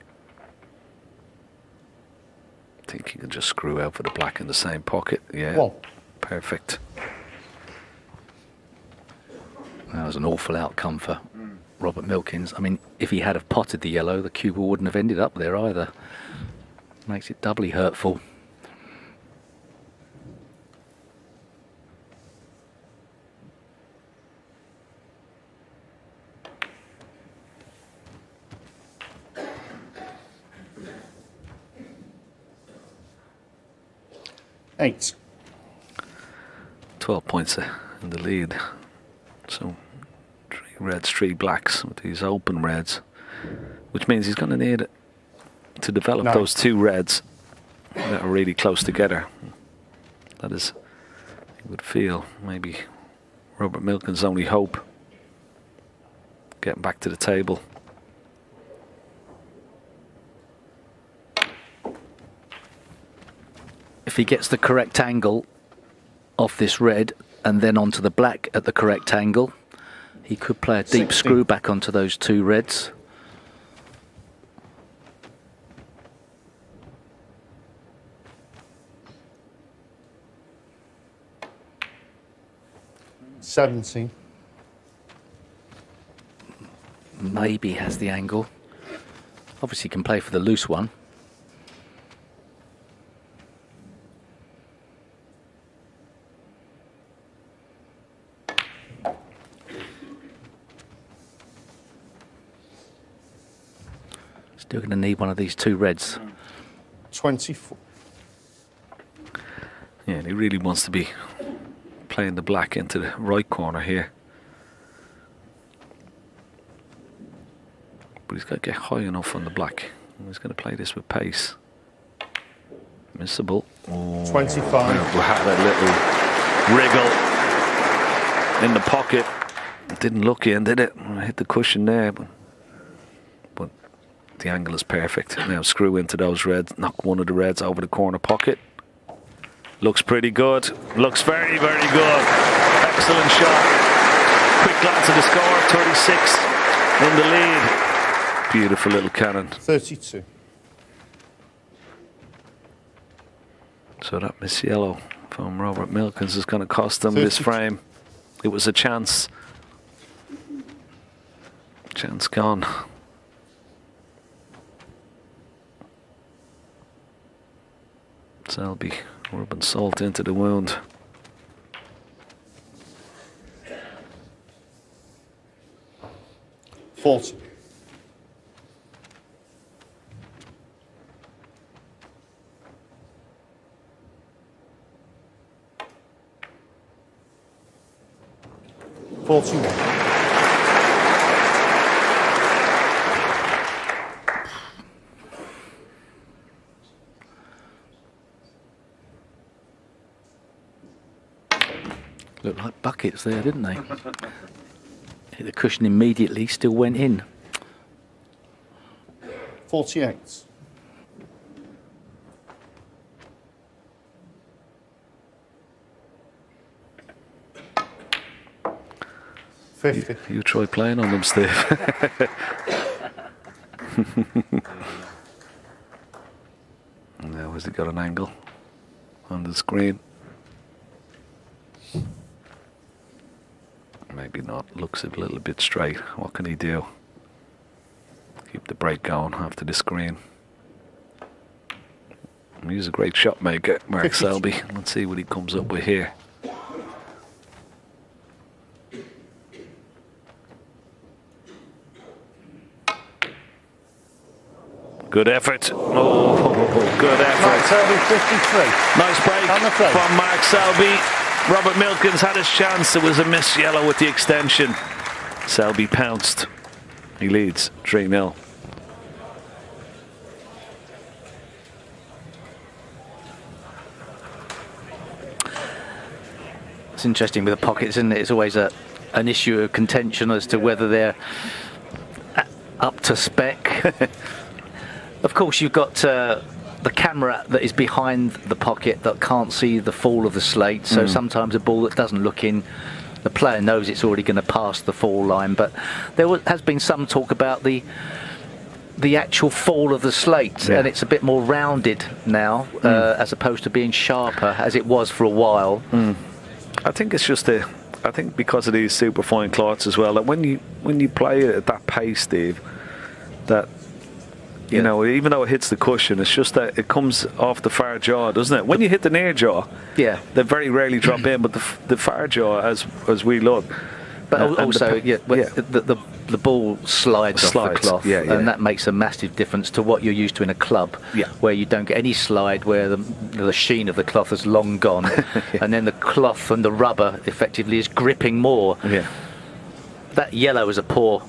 I think he can just screw out for the black in the same pocket. Yeah,
One.
perfect.
That was an awful outcome for Robert Milkins. I mean, if he had have potted the yellow, the cue ball wouldn't have ended up there either. Makes it doubly hurtful.
Eight.
12 points in the lead. So 3 reds, 3 blacks with these open reds, which means he's going to need to develop
9.
those 2 reds that are really close together. That is, you would feel, maybe Robert Milkins' only hope getting back to the table.
If he gets the correct angle off this red and then onto the black at the correct angle, he could play a deep
16.
screw back onto those 2 reds.
$17.
Maybe has the angle. Obviously can play for the loose one. Still going to need one of these 2 reds.
24.
Yeah, and he really wants to be playing the black into the right corner here. But he's got to get high enough on the black. And he's going to play this with pace. Missable. Oh,
25.
we had a little wriggle in the pocket. It didn't look in, did it? I hit the cushion there, but the angle is perfect. Now screw into those reds, knock one of the reds over the corner pocket. Looks pretty good. Looks very, very good. Excellent shot. Quick glance at the score, 36 in the lead. Beautiful little cannon.
32.
So that miss yellow from Robert Milkins is going to cost them this
32.
frame. It was a chance. Chance gone. Selby rubbing salt into the wound.
$40. $41.
Looked like buckets there, didn't they? Hit the cushion immediately, still went in.
48. $50.
You try playing on them, Steve. Now has he got an angle on the screen? Maybe not. Looks a little bit straight. What can he do? Keep the break going after the screen. He's a great shot maker, Mark Selby. Let's see what he comes up with here. Good effort. Oh, good effort.
Mark Selby, 53.
Nice break from Mark Selby. Robert Milkins had his chance. It was a miss yellow with the extension. Selby pounced. He leads 3-0.
It's interesting with the pockets, isn't it? It's always an issue of contention as to whether they're up to spec. Of course, you've got the camera that is behind the pocket that can't see the fall of the slate, so sometimes a ball that doesn't look in, the player knows it's already going to pass the fall line. But there has been some talk about the actual fall of the slate, and it's a bit more rounded now, as opposed to being sharper as it was for a while.
I think it's just I think because of these super fine cloths as well, that when you play it at that pace, Steve, that you know, even though it hits the cushion, it's just that it comes off the far jaw, doesn't it? When you hit the near jaw, they very rarely drop in, but the far jaw, as we look.
But also, the ball slides off the cloth, and that makes a massive difference to what you're used to in a club, where you don't get any slide, where the sheen of the cloth has long gone, and then the cloth and the rubber effectively is gripping more. That yellow was a poor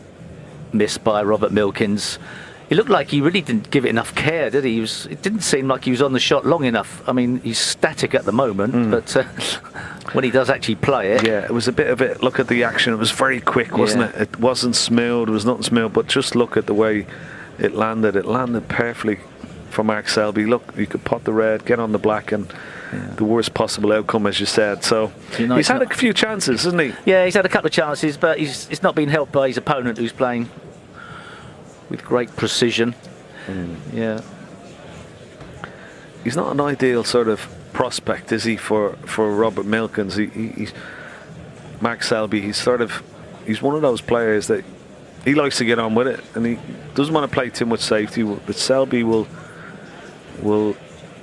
miss by Robert Milkins. It looked like he really didn't give it enough care, did he? It didn't seem like he was on the shot long enough. I mean, he's static at the moment, but when he does actually play it...
Yeah, it was a bit of it. Look at the action. It was very quick, wasn't it? It wasn't smooth. It was nothing smooth, but just look at the way it landed. It landed perfectly for Mark Selby. Look, you could pot the red, get on the black, and the worst possible outcome, as you said. So he's had a few chances, hasn't he?
Yeah, he's had a couple of chances, but he's not been helped by his opponent, who's playing with great precision.
He's not an ideal sort of prospect, is he, for Robert Milkins? He's Mark Selby. He's one of those players that he likes to get on with it, and he doesn't want to play too much safety. But Selby will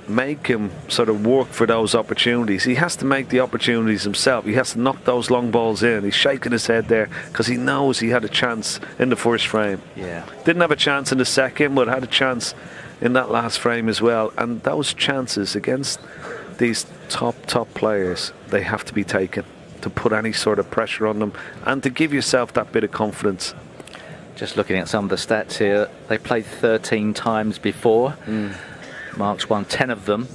make him sort of work for those opportunities. He has to make the opportunities himself. He has to knock those long balls in. He's shaking his head there because he knows he had a chance in the first frame. Didn't have a chance in the second, but had a chance in that last frame as well. And those chances against these top players, they have to be taken to put any sort of pressure on them and to give yourself that bit of confidence.
Just looking at some of the stats here, they played 13 times before. Mark's won 10 of them,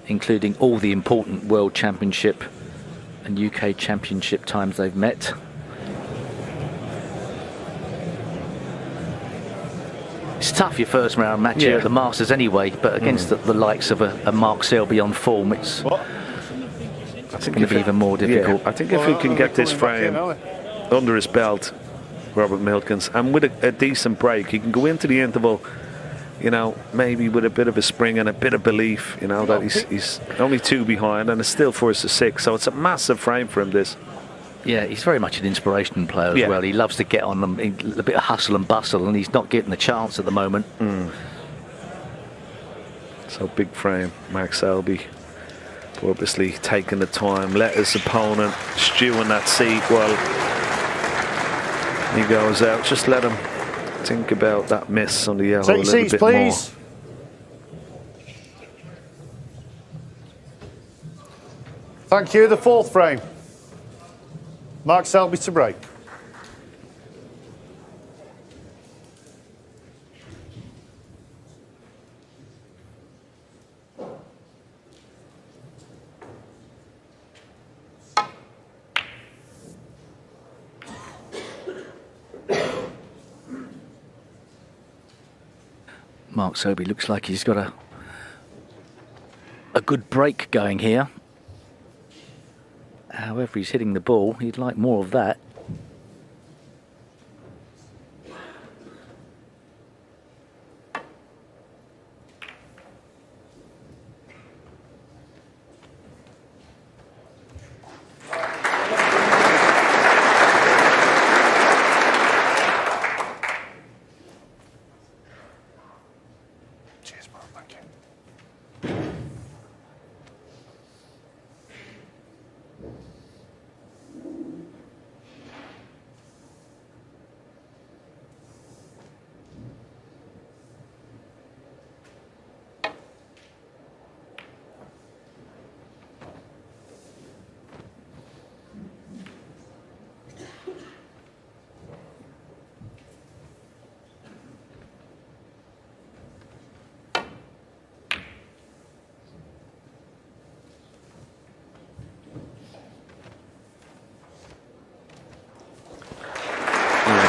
including all the important World Championship and UK Championship times they've met. It's tough, your first round match here at the Masters anyway, but against the likes of a Mark Selby on form, it's
I think
going to be even more difficult.
I think if he can get this frame under his belt, Robert Milkins, and with a decent break, he can go into the interval, you know, maybe with a bit of a spring and a bit of belief, you know, that he's only 2 behind and it's still 4-6, so it's a massive frame for him, this.
Yeah, he's very much an inspiration player as well. He loves to get on them, a bit of hustle and bustle, and he's not getting the chance at the moment.
So big frame, Mark Selby purposely taking the time, let his opponent stew in that seat while he goes out. Just let him think about that miss on the yellow a little
seats,
bit
please.
more.
Thank you. The 4th frame. Mark Selby to break.
Mark Selby looks like he's got a good break going here. However, he's hitting the ball. He'd like more of that.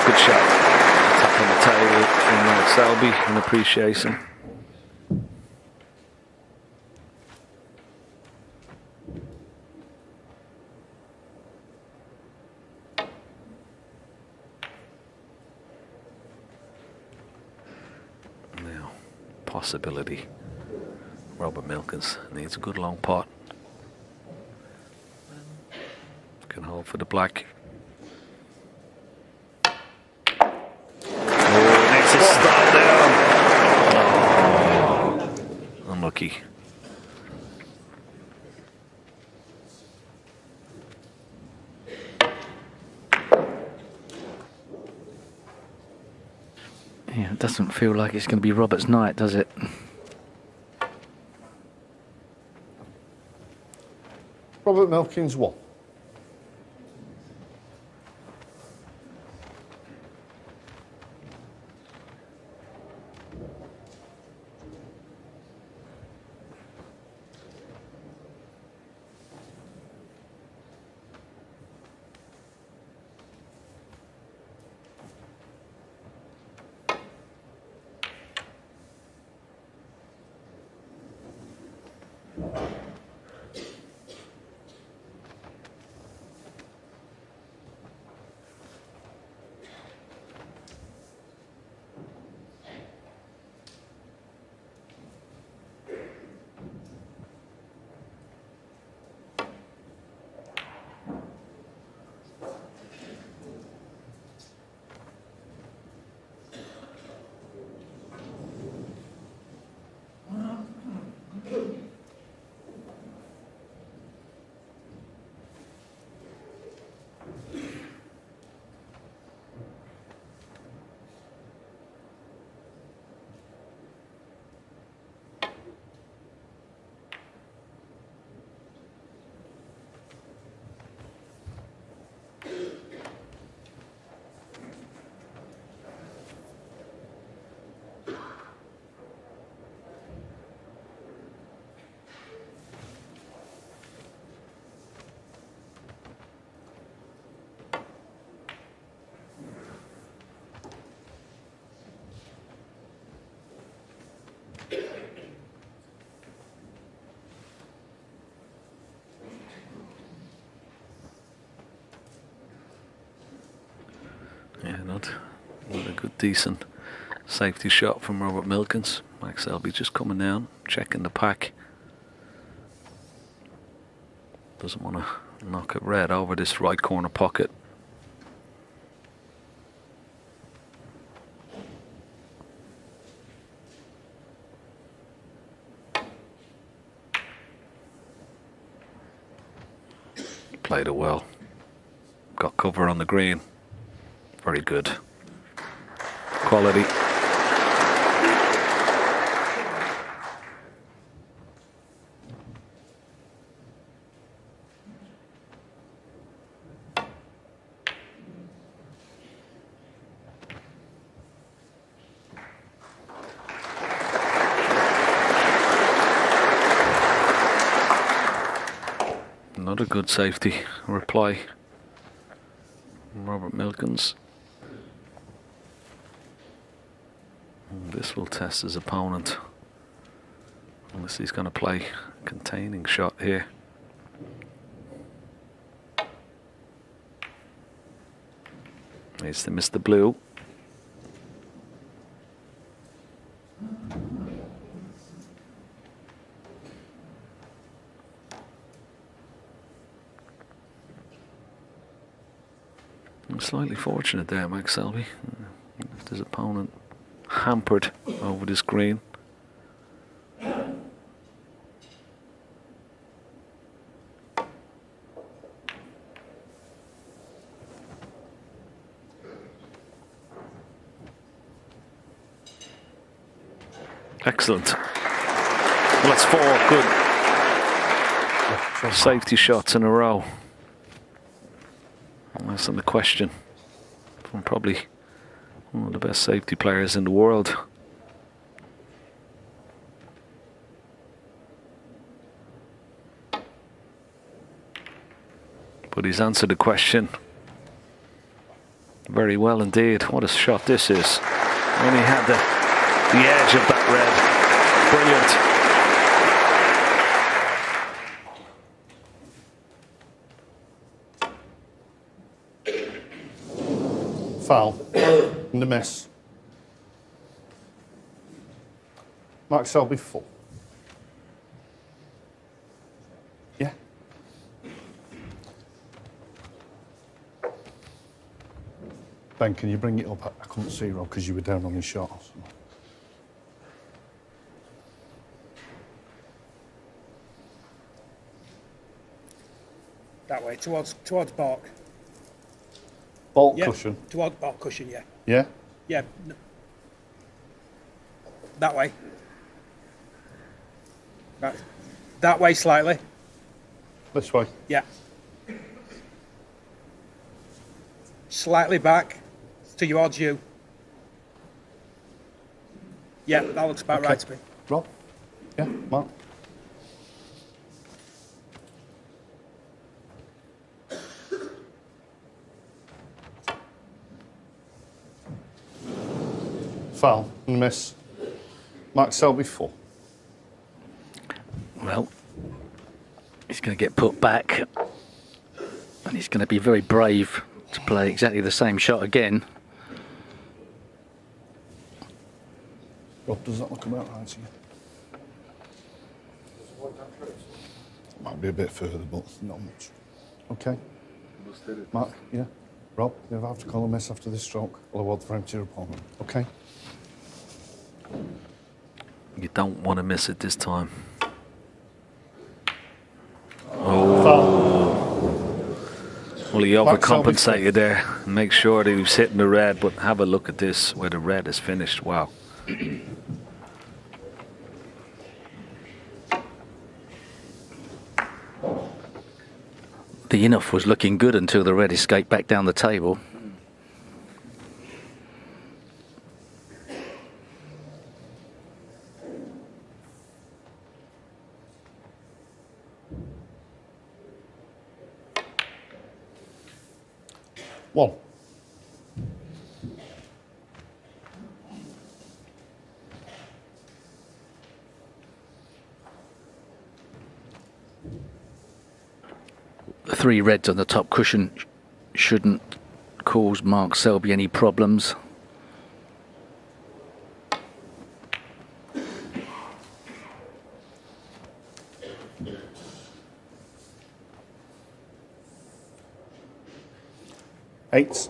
Good shot. Tap on the table from Selby in appreciation. Now, possibility. Robert Milkins needs a good long pot. Can hold for the black. Needs to start down. Oh, unlucky.
Yeah, it doesn't feel like it's going to be Robert's night, does it?
Robert Milkins won.
Yeah, not a good, decent safety shot from Robert Milkins. Max Selby just coming down, checking the pack. Doesn't want to knock it red over this right corner pocket. Played it well. Got cover on the green. Very good. Quality. Another good safety reply from Robert Milkins. And this will test his opponent, unless he's going to play a containing shot here. Needs to miss the blue. Slightly fortunate there, Max Selby. Left his opponent hampered over this green. Excellent. Well, that's 4 good safety shots in a row. That's the question from probably one of the best safety players in the world. But he's answered the question Very well indeed. What a shot this is. Only had the edge of that
Brilliant. Foul. And a miss. Mark Selby full. Yeah. Ben, can you bring it up? I couldn't see, Rob, because you were down on your shot. So.
That way, towards Bark.
Bolt
Yeah,
cushion.
towards Bark cushion, yeah.
Yeah?
Yeah. That way. That way slightly.
This way.
Yeah. Slightly back towards you. Yeah, that looks about right to me.
Rob? Yeah, Mark? Foul and miss. Mark Selby full.
Well, he's going to get put back, and he's going to be very brave to play exactly the same shot again.
Rob, does that look about right to you? Might be a bit further, but not much. Okay. Mark, yeah? Rob, you'll have to call a miss after this stroke. I'll award the frame to your opponent. Okay?
You don't want to miss it this time.
Foul.
Well, he
Mark
overcompensated there. Make sure that he was hitting the red, but have a look at this where the red is finished. Wow.
The in-off was looking good until the red escaped back down the table.
One.
The three reds on the top cushion shouldn't cause Mark Selby any problems.
Eight.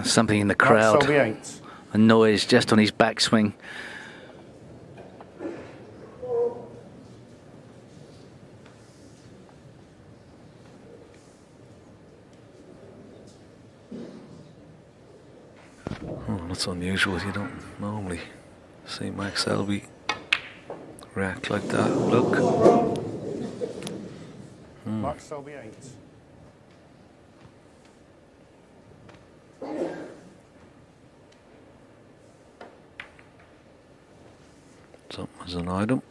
Something in the
Mark
crowd.
Selby eight.
A noise just on his backswing.
Oh, that's unusual. You don't normally see Max Selby react like that. Look.
Mark Selby eight.
Something as an item.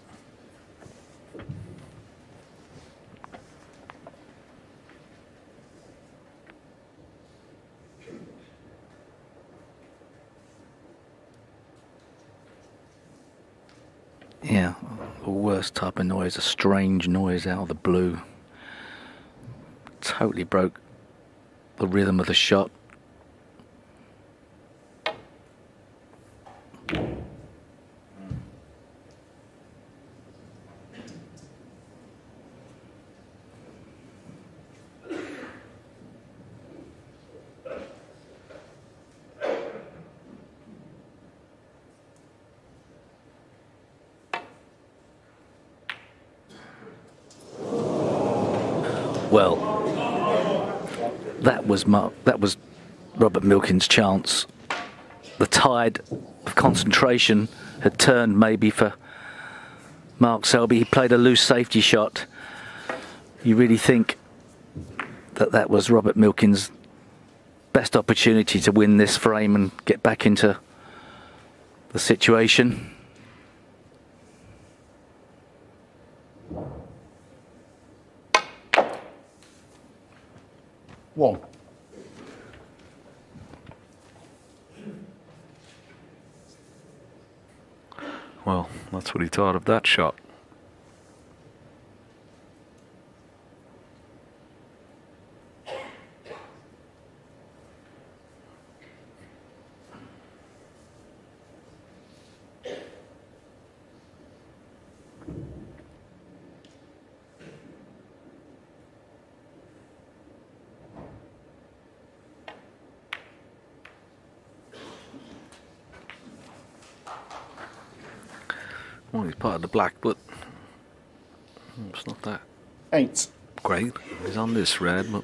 Yeah, the worst type of noise, a strange noise out of the blue. Totally broke the rhythm of the shot. Well, that was Robert Milkins' chance. The tide of concentration had turned maybe for Mark Selby. He played a loose safety shot. You really think that that was Robert Milkins' best opportunity to win this frame and get back into the situation.
One.
Well, that's what he thought of that shot. Well, he's part of the black, but it's not that
8.
great. He's on this red, but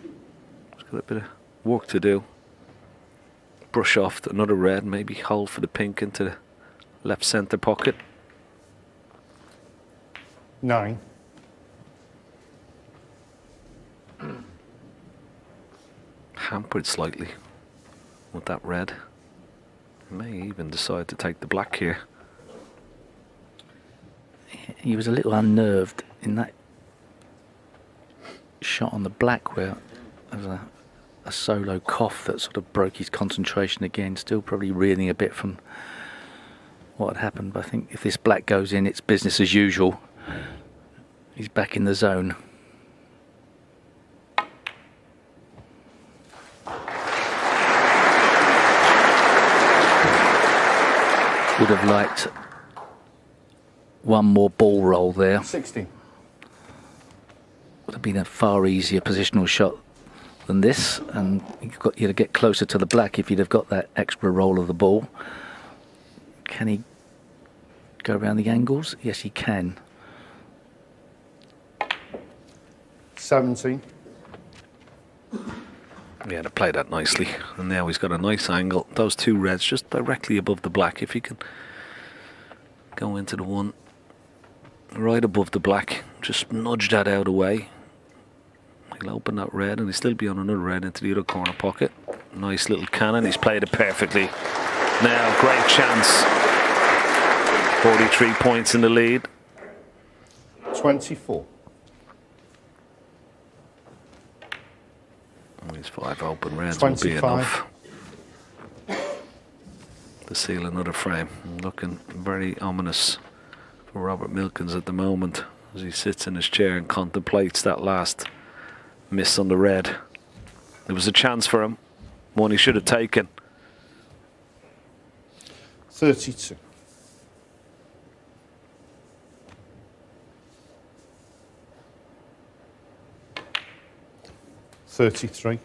he's got a bit of work to do. Brush off another red, maybe hold for the pink into the left centre pocket.
9.
Hampered slightly with that red. May even decide to take the black here.
He was a little unnerved in that shot on the black where there was a solo cough that sort of broke his concentration again. Still probably reeling a bit from what had happened. But I think if this black goes in, it's business as usual. He's back in the zone. Would have liked one more ball roll there.
16.
Would have been a far easier positional shot than this, and you'd have get closer to the black if you'd have got that extra roll of the ball. Can he go around the angles? Yes, he can.
17.
Yeah, to play that nicely. And now he's got a nice angle. Those two reds just directly above the black. If you can go into the one right above the black, just nudge that out of the way. He'll open that red and he'll still be on another red into the other corner pocket. Nice little cannon. He's played it perfectly. Now, great chance. 43 points in the lead.
24.
These 5 open reds will be
25.
enough to seal another frame. Looking very ominous for Robert Milkins at the moment as he sits in his chair and contemplates that last miss on the red. There was a chance for him, one he should have taken.
32. 33.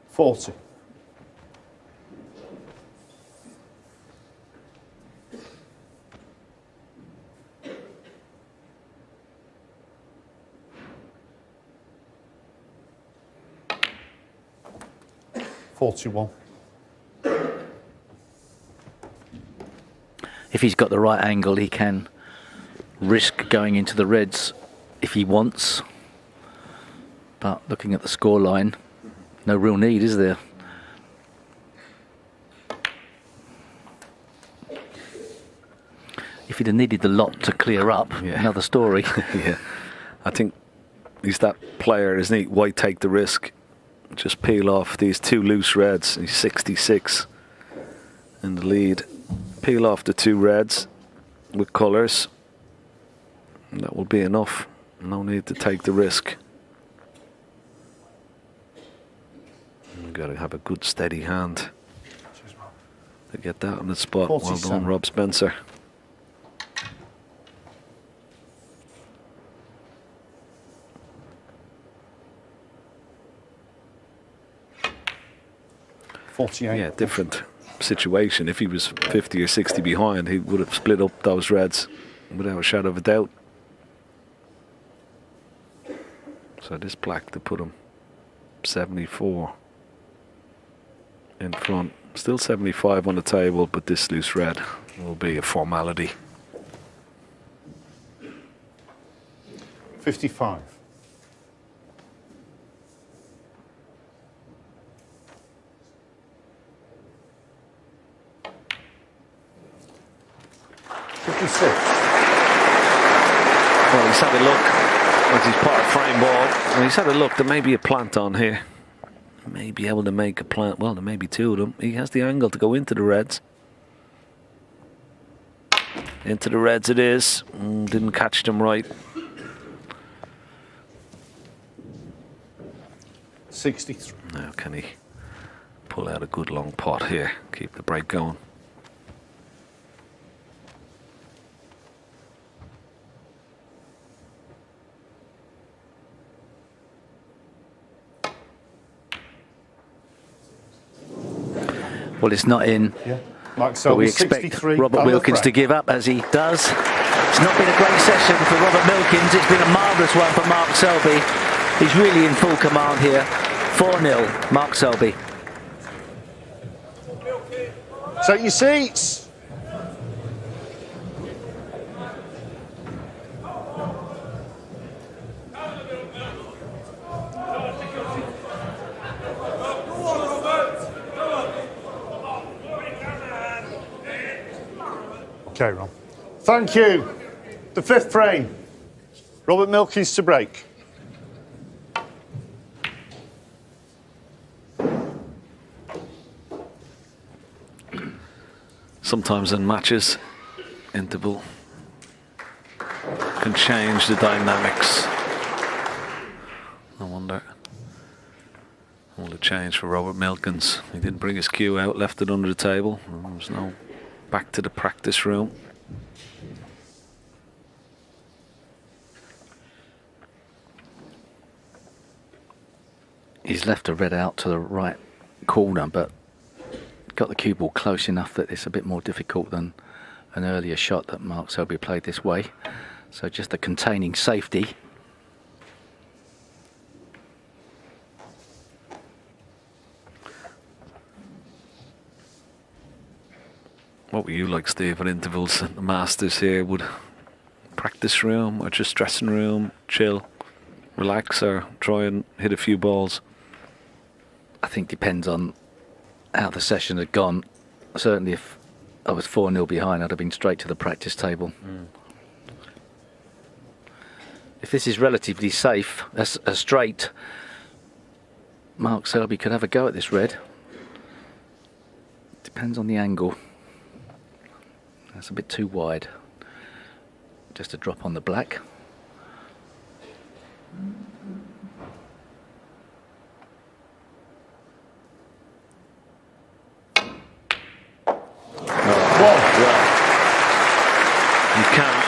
40. 41.
If he's got the right angle, he can risk going into the reds if he wants. But looking at the scoreline, no real need, is there? If he'd have needed the lot to clear up,
Yeah.
another story.
Yeah, I think he's that player, isn't he? Why take the risk? Just peel off these 2 loose reds. He's 66 in the lead. Peel off the 2 reds with colours. That will be enough. No need to take the risk. You've got to have a good steady hand to get that on the spot. Well
47.
done, Rob Spencer. Yeah, different situation. If he was 50 or 60 behind, he would have split up those reds without a shadow of a doubt. So this black to put him 74 in front. Still 75 on the table, but this loose red will be a formality.
55.
Well, he's had a look as he's part of frame ball. And he's had a look. There may be a plant on here. May be able to make a plant. Well, there may be two of them. He has the angle to go into the reds. Into the reds it is. Didn't catch them right.
63.
Now can he pull out a good long pot here? Keep the break going.
Well, it's not in.
Yeah. Mark
But
Selby,
we expect
63.
Robert
on the
Milkins to
frame.
give up as he does. It's not been a great session for Robert Milkins. It's been a marvellous one for Mark Selby. He's really in full command here. 4-0, Mark Selby.
Take your seats. Okay, Ron. Thank you. The fifth frame. Robert Milkins to break.
Sometimes in matches, interval can change the dynamics. I wonder. All the change for Robert Milkins. He didn't bring his cue out, left it under the table. There's no back to the practice room.
He's left a red out to the right corner, but got the cue ball close enough that it's a bit more difficult than an earlier shot that Mark Selby played this way. So just a containing safety.
What were you like, Steve, at intervals at the Masters here? Would practice room or just dressing room, chill, relax, or try and hit a few balls?
I think depends on how the session had gone. Certainly if I was 4-0 behind, I'd have been straight to the practice table. If this is relatively safe, a straight, Mark Selby could have a go at this red. Depends on the angle. That's a bit too wide. Just a drop on the black.
You can't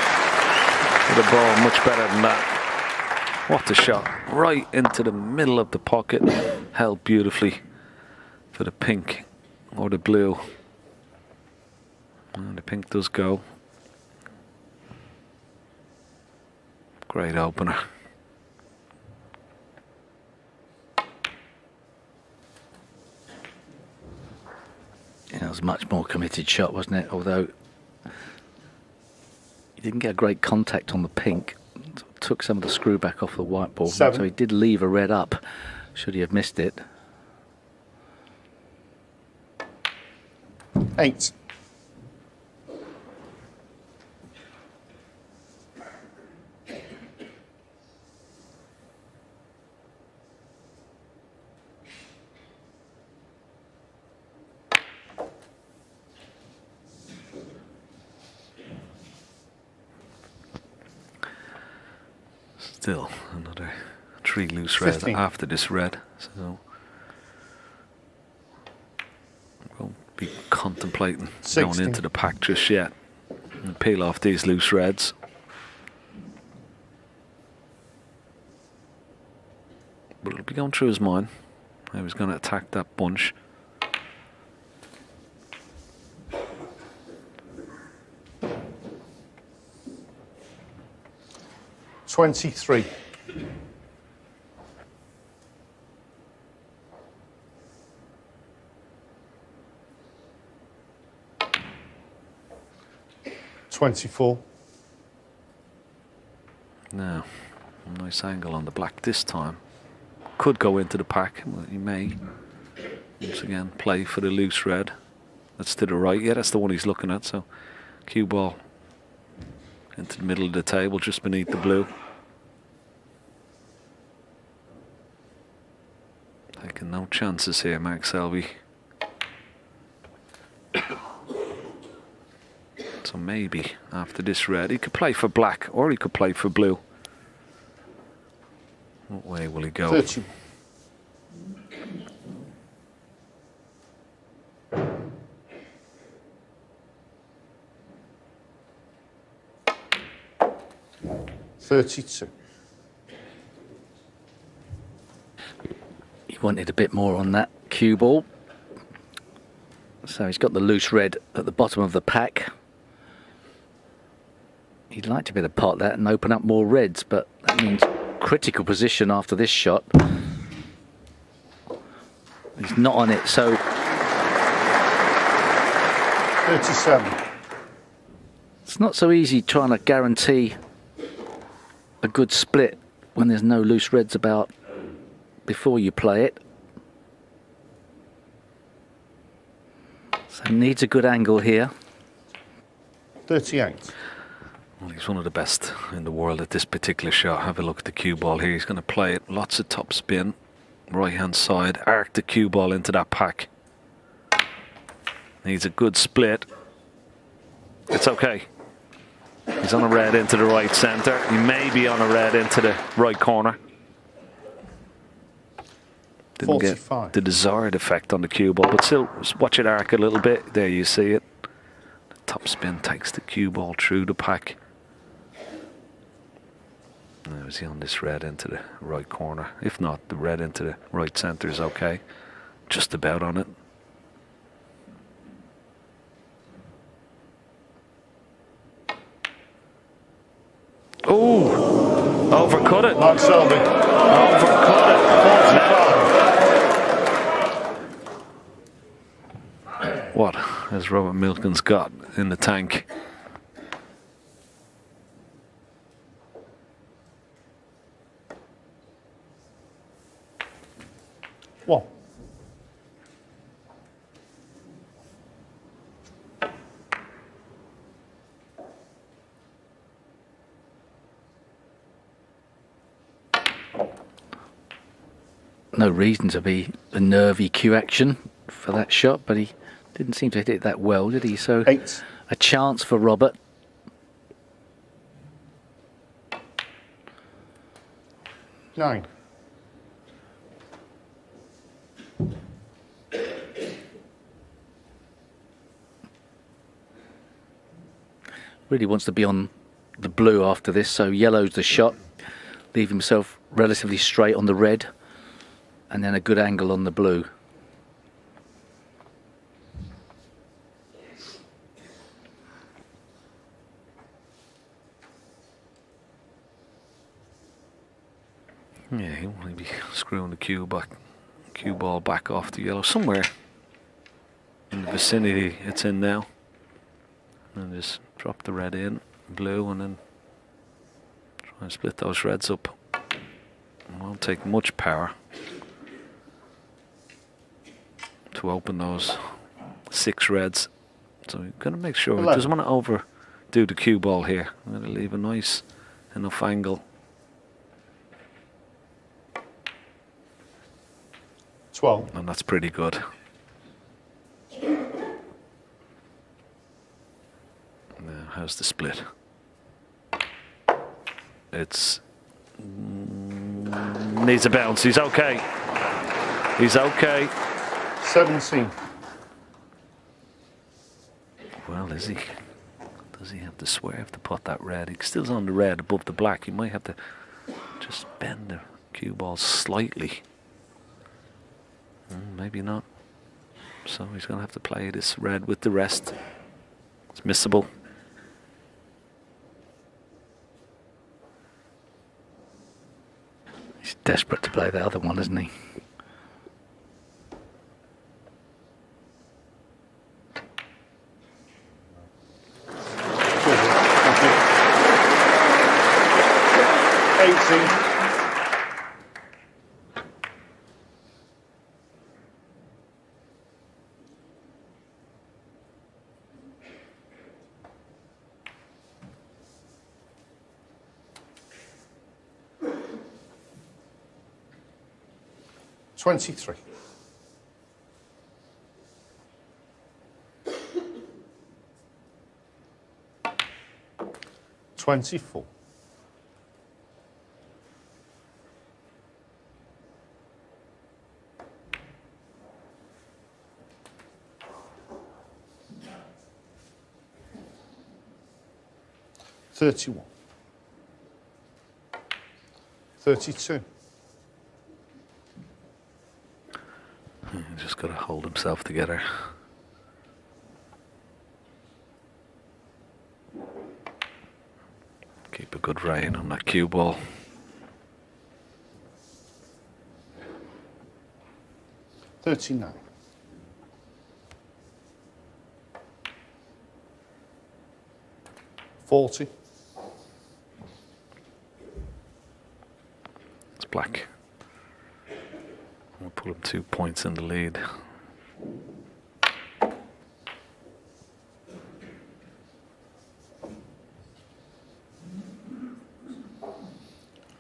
hit a ball much better than that. What a shot. Right into the middle of the pocket. Held beautifully for the pink or the blue. And the pink does go. Great opener.
Yeah, it was a much more committed shot, wasn't it? Although he didn't get a great contact on the pink. Took some of the screw back off the white ball.
7.
So he did leave a red up, should he have missed it.
8.
Still another 3 loose red
15.
after this red. So won't be contemplating
16.
going into the pack just yet. And peel off these loose reds. But it'll be going through his mind how he's going to attack that bunch.
$23. 24.
Now, nice angle on the black this time. Could go into the pack, but he may. Once again, play for the loose red. That's to the right. Yeah, that's the one he's looking at. So, cue ball into the middle of the table, just beneath the blue. Taking no chances here, Mark Selby. So maybe after this red, he could play for black or he could play for blue. What way will he go?
30. $32.
He wanted a bit more on that cue ball. So he's got the loose red at the bottom of the pack. He'd like to be able to pot that and open up more reds, but that means critical position after this shot. He's not on it, so
37.
it's not so easy trying to guarantee a good split when there's no loose reds about before you play it. So needs a good angle here.
38.
Well, he's one of the best in the world at this particular shot. Have a look at the cue ball here. He's going to play it. Lots of top spin. Right hand side. Arc the cue ball into that pack. Needs a good split. It's okay. He's on a red into the right centre. He may be on a red into the right corner. Didn't
45.
get the desired effect on the cue ball, but still, just watch it arc a little bit. There you see it. The top spin takes the cue ball through the pack. Now is he on this red into the right corner? If not, the red into the right centre is okay. Just about on it. Oh, overcut it.
Mark Selby.
Overcut it.
45.
What has Robert Milkins got in the tank?
One.
No reason to be a nervy cue action for that shot, but he didn't seem to hit it that well, did he? So
8.
a chance for Robert.
9.
Really wants to be on the blue after this, so yellow's the shot. Leave himself relatively straight on the red, and then a good angle on the blue.
Yeah, he will be screwing the cue ball back off the yellow somewhere in the vicinity it's in now, and just drop the red in, blue, and then try and split those reds up. It won't take much power to open those 6 reds, so you've got to make sure he doesn't want to overdo the cue ball here. I'm going to leave a nice enough angle.
12.
And that's pretty good. Now, how's the split? It's needs a bounce. He's okay. He's okay.
17.
Well, is he? Does he have to swerve to put that red? He still's on the red above the black. He might have to just bend the cue ball slightly. Maybe not. So he's going to have to play this red with the rest. It's missable.
He's desperate to play the other one, isn't he?
18. $23. $24. $31. $32.
Just got to hold himself together. Keep a good rein on that cue ball.
$39. $40.
It's black. We'll put him 2 points in the lead.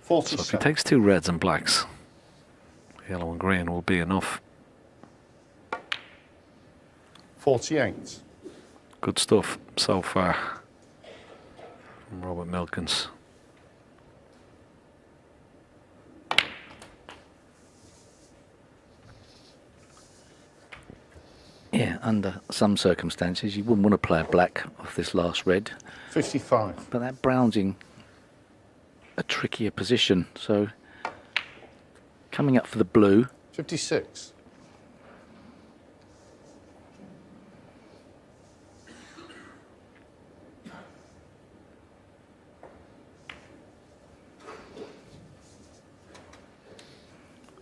So if he takes 2 reds and blacks, yellow and green will be enough.
48.
Good stuff so far from Robert Milkins.
Yeah, under some circumstances, you wouldn't want to play a black off this last red.
55.
But that brown's in a trickier position, so coming up for the blue.
56.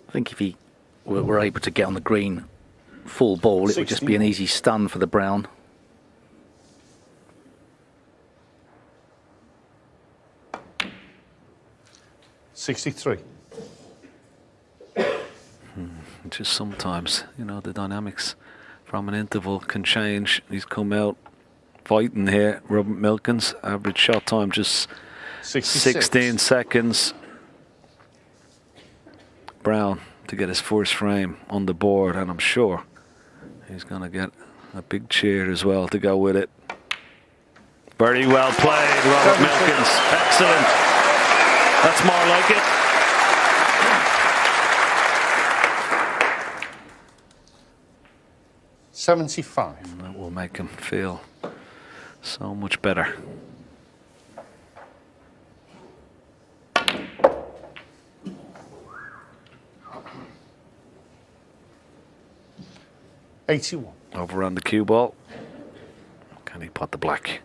I think if he were able to get on the green full ball, it would just be an easy stun for the brown.
$63.
Just sometimes, you know, the dynamics from an interval can change. He's come out fighting here. Robert Milkins, average shot time just 16 seconds. Brown to get his first frame on the board, and I'm sure he's going to get a big cheer as well to go with it. Very well played, Robert Milkins. Excellent. That's more like it.
$75.
And that will make him feel so much better.
$81.
Over on the cue ball. Can he pot the black?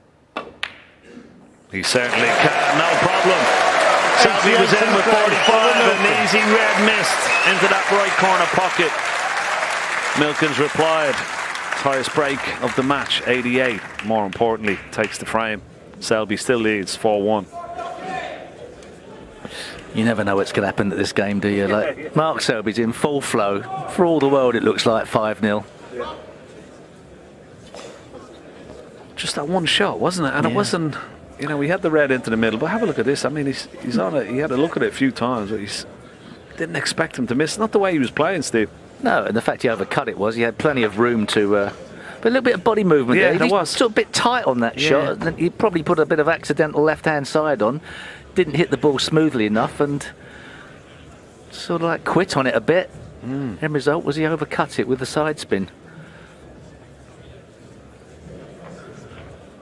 He certainly can, no problem. Selby was in with 45, an easy red missed into that right corner pocket. Milkins replied. Highest break of the match, 88. More importantly, takes the frame. Selby still leads 4-1.
You never know what's going to happen at this game, do you? Like, Mark Selby's in full flow. For all the world, it looks like 5-0.
Just that one shot, wasn't it? And it wasn't, you know, we had the red into the middle, but have a look at this. I mean, he's on it. He had a look at it a few times, but he didn't expect him to miss. Not the way he was playing, Steve.
No, and the fact he overcut it was he had plenty of room to. But a little bit of body movement there.
There
He
was.
sort of a bit tight on that shot. And he probably put a bit of accidental left-hand side on. Didn't hit the ball smoothly enough and sort of like quit on it a bit. End result was he overcut it with the side spin.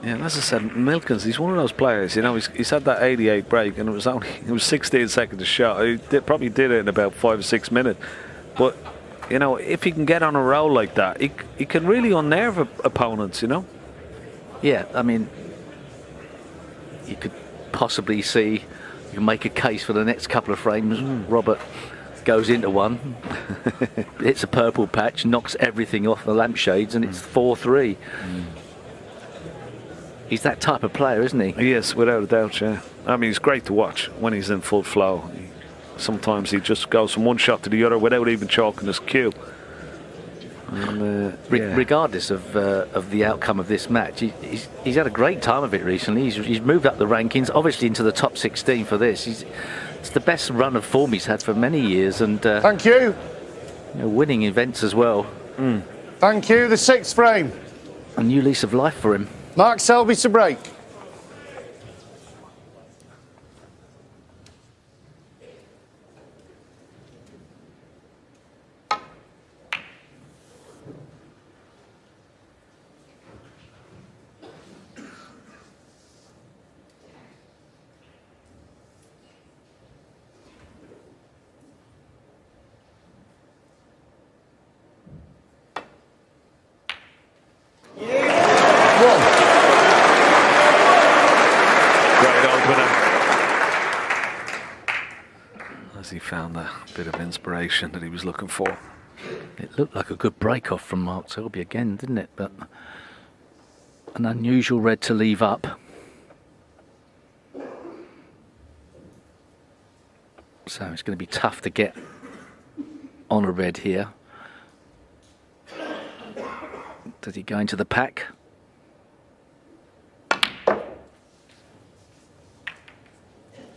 Yeah, and as I said, Milkins, he's one of those players, you know, he's had that 88 break and it was 16 seconds a shot. He probably did it in about 5 or 6 minutes. But, you know, if he can get on a roll like that, he can really unnerve opponents, you know.
Yeah, I mean, you could possibly see, you can make a case for the next couple of frames. Robert goes into one, hits a purple patch, knocks everything off the lampshades, and it's 4-3. He's that type of player, isn't he?
Yes, without a doubt, yeah. I mean, he's great to watch when he's in full flow. Sometimes he just goes from one shot to the other without even chalking his cue. And, yeah.
Regardless of the outcome of this match, he's had a great time of it recently. He's moved up the rankings, obviously into the top 16 for this. It's the best run of form he's had for many years, and
thank you.
Winning events as well.
Thank you. The 6th frame.
A new lease of life for him.
Mark Selby to break.
He found that bit of inspiration that he was looking for.
It looked like a good break-off from Mark Selby again, didn't it? But an unusual red to leave up. So it's going to be tough to get on a red here. Does he go into the pack?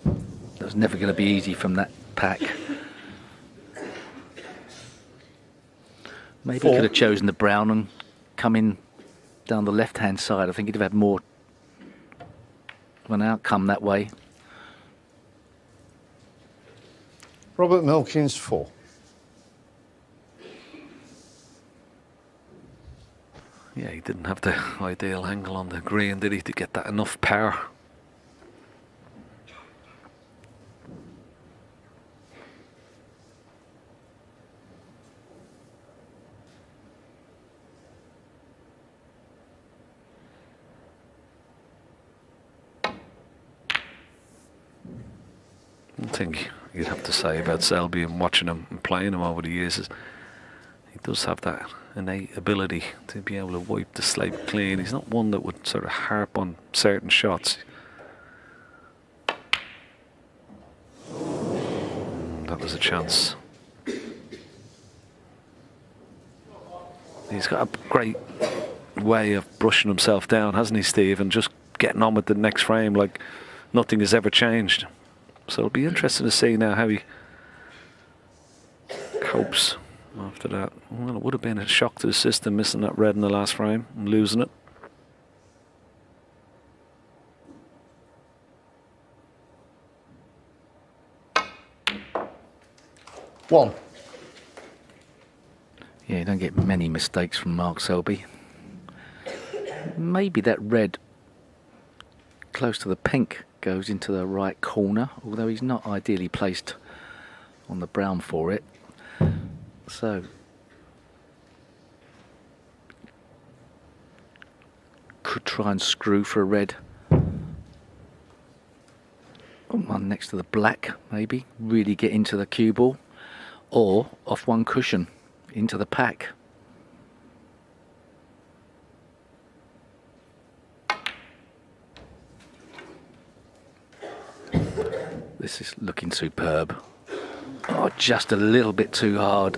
That was never going to be easy from that pack. Maybe he could have chosen the brown and come in down the left-hand side. I think he'd have had more of an outcome that way.
Robert Milkins 4.
Yeah, he didn't have the ideal angle on the green, did he, to get that enough power? One thing you'd have to say about Selby and watching him and playing him over the years is he does have that innate ability to be able to wipe the slate clean. He's not one that would sort of harp on certain shots. That was a chance. He's got a great way of brushing himself down, hasn't he, Steve, and just getting on with the next frame like nothing has ever changed. So it'll be interesting to see now how he copes after that. Well, it would have been a shock to the system missing that red in the last frame and losing it.
One.
Yeah, you don't get many mistakes from Mark Selby. Maybe that red close to the pink goes into the right corner, although he's not ideally placed on the brown for it. So could try and screw for a red. One next to the black, maybe. Really get into the cue ball. Or off one cushion into the pack. This is looking superb. Oh, just a little bit too hard.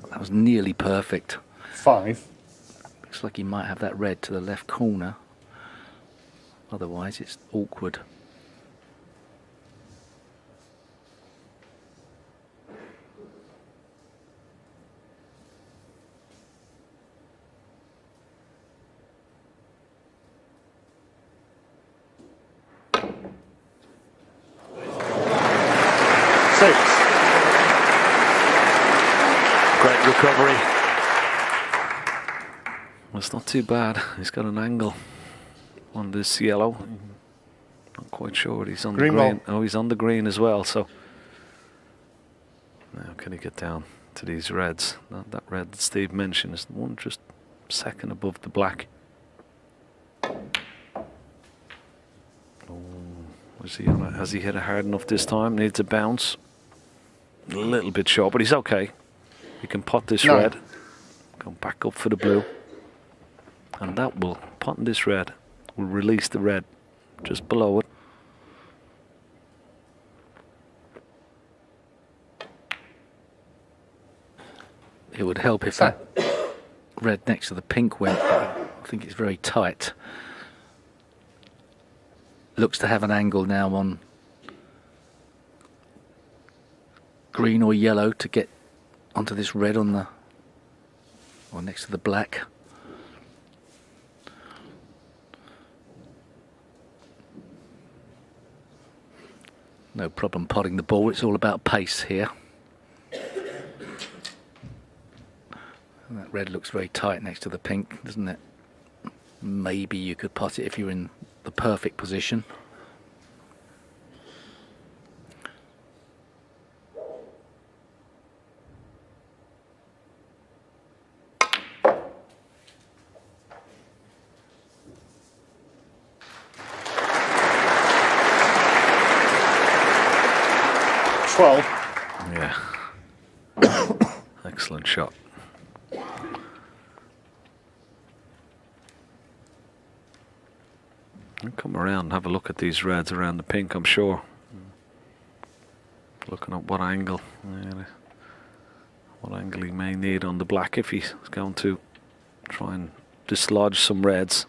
That was nearly perfect.
5.
Looks like he might have that red to the left corner. Otherwise, it's awkward.
Great recovery. Well, it's not too bad. He's got an angle on this yellow. Not quite sure what he's on
Green
the green.
ball.
Oh, he's on the green as well. So now can he get down to these reds? That red that Steve mentioned is the one just second above the black. Was he on it? Has he hit it hard enough this time? Needs a bounce. A little bit short, but he's okay. He can pot this red. Go back up for the blue. And that will, potting this red, will release the red just below it.
It would help if that red next to the pink went. I think it's very tight. Looks to have an angle now on green or yellow to get onto this red on the, or next to the black. No problem potting the ball, it's all about pace here. And that red looks very tight next to the pink, doesn't it? Maybe you could pot it if you're in the perfect position.
Yeah. Excellent shot. I'll come around and have a look at these reds around the pink, I'm sure. Looking at what angle he may need on the black if he's going to try and dislodge some reds.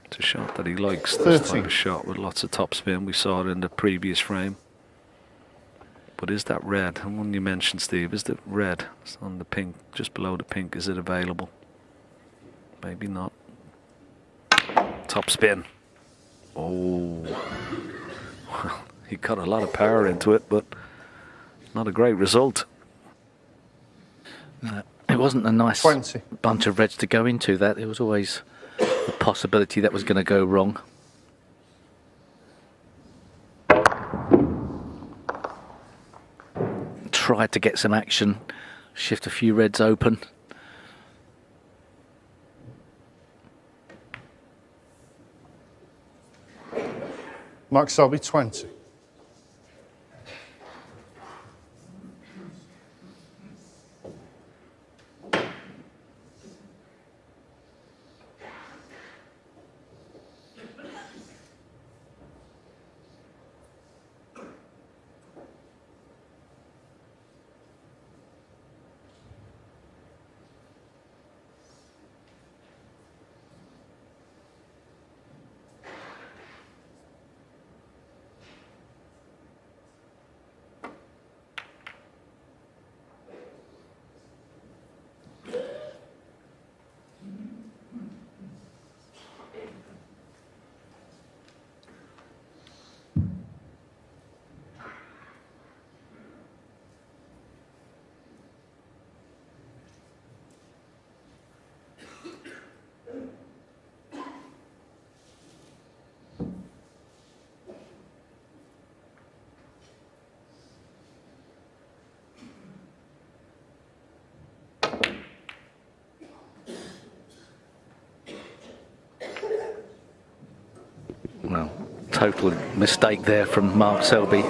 It's a shot that he likes, this type of shot with lots of topspin. We saw it in the previous frame. But is that red, and one you mentioned, Steve, is the red on the pink, just below the pink, is it available? Maybe not. Top spin. Oh, well, he got a lot of power into it, but not a great result.
No, it wasn't a nice
20.
bunch of reds to go into that. It was always a possibility that was going to go wrong. Tried to get some action, shift a few reds open.
Mark Selby, 20.
Well, total mistake there from Mark Selby.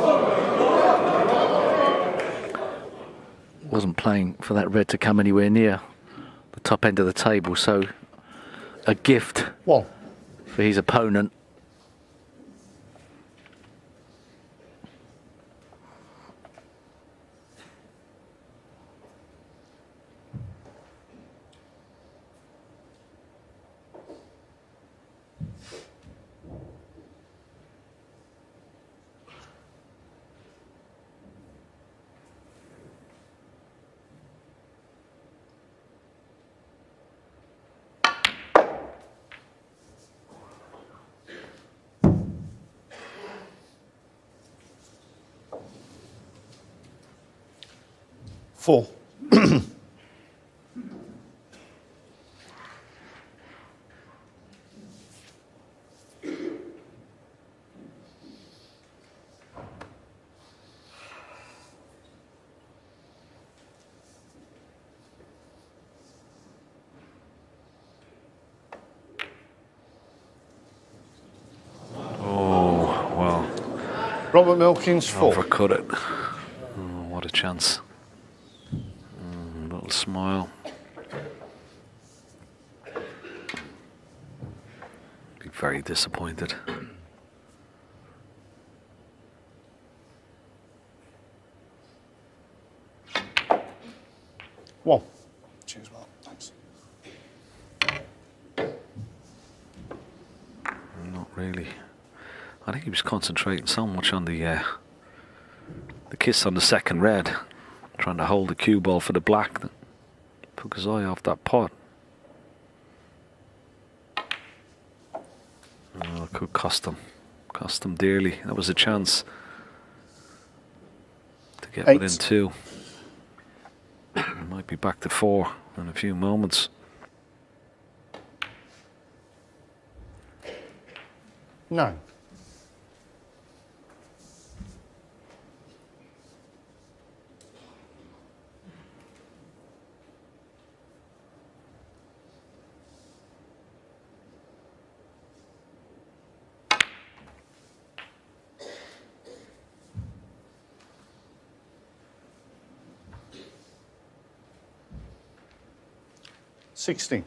Wasn't playing for that red to come anywhere near the top end of the table, so a gift
One.
for his opponent.
Four. Robert Milkins, 4.
Overcut it. Oh, what a chance. Little smile. Be very disappointed.
One. Cheers, Mark. Thanks.
Not really. I think he was concentrating so much on the kiss on the second red, trying to hold the cue ball for the black, that took his eye off that pot. Oh, it could cost him dearly. That was a chance to get
8.
within 2. He might be back to 4 in a few moments.
9. $16.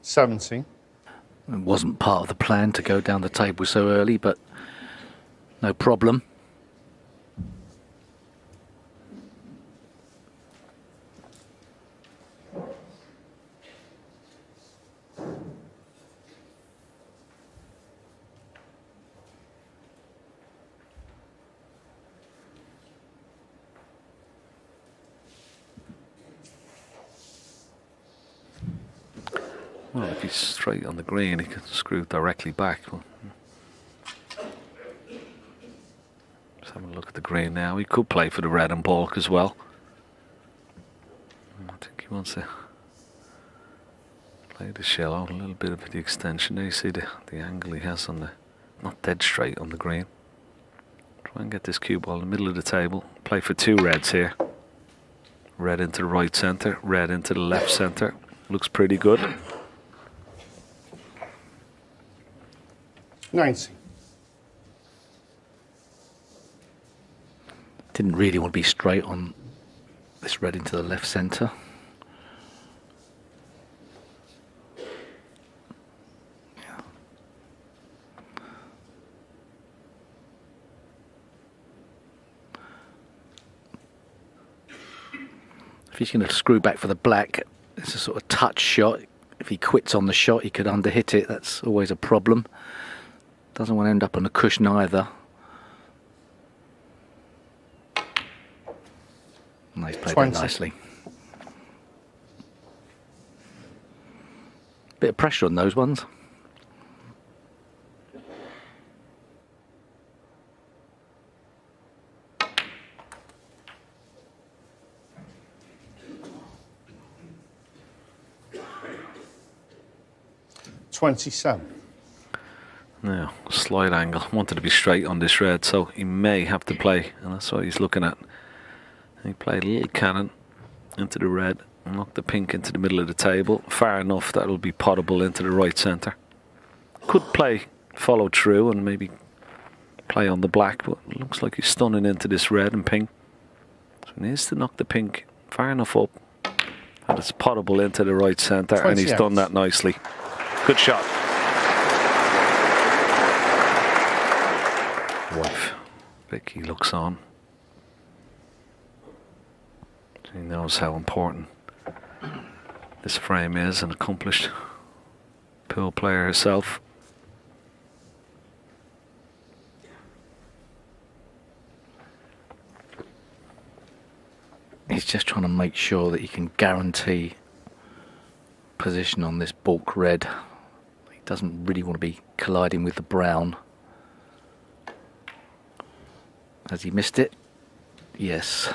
$17.
It wasn't part of the plan to go down the table so early, but no problem.
Well, if he's straight on the green, he can screw directly back. Just having a look at the green now. He could play for the red and balk as well. I think he wants to play the shell out a little bit of the extension there. You see the angle he has on the, not dead straight on the green. Try and get this cue ball in the middle of the table. Play for 2 reds here. Red into the right centre, red into the left centre. Looks pretty good.
90.
Didn't really want to be straight on this red into the left centre. If he's going to screw back for the black, it's a sort of touch shot. If he quits on the shot, he could underhit it. That's always a problem. Doesn't want to end up on a cushion either. No, he's played
20.
that nicely. Bit of pressure on those ones.
$27.
Now, slight angle. Wanted to be straight on this red, so he may have to play, and that's what he's looking at. He played a little cannon into the red, knocked the pink into the middle of the table, far enough that it'll be potable into the right centre. Could play, follow through, and maybe play on the black, but it looks like he's stunning into this red and pink. So he needs to knock the pink far enough up, and it's potable into the right centre, and he's done that nicely. Good shot. Wife, Vicky looks on. She knows how important this frame is, an accomplished pool player herself.
He's just trying to make sure that he can guarantee position on this balk red. He doesn't really want to be colliding with the brown. Has he missed it? Yes.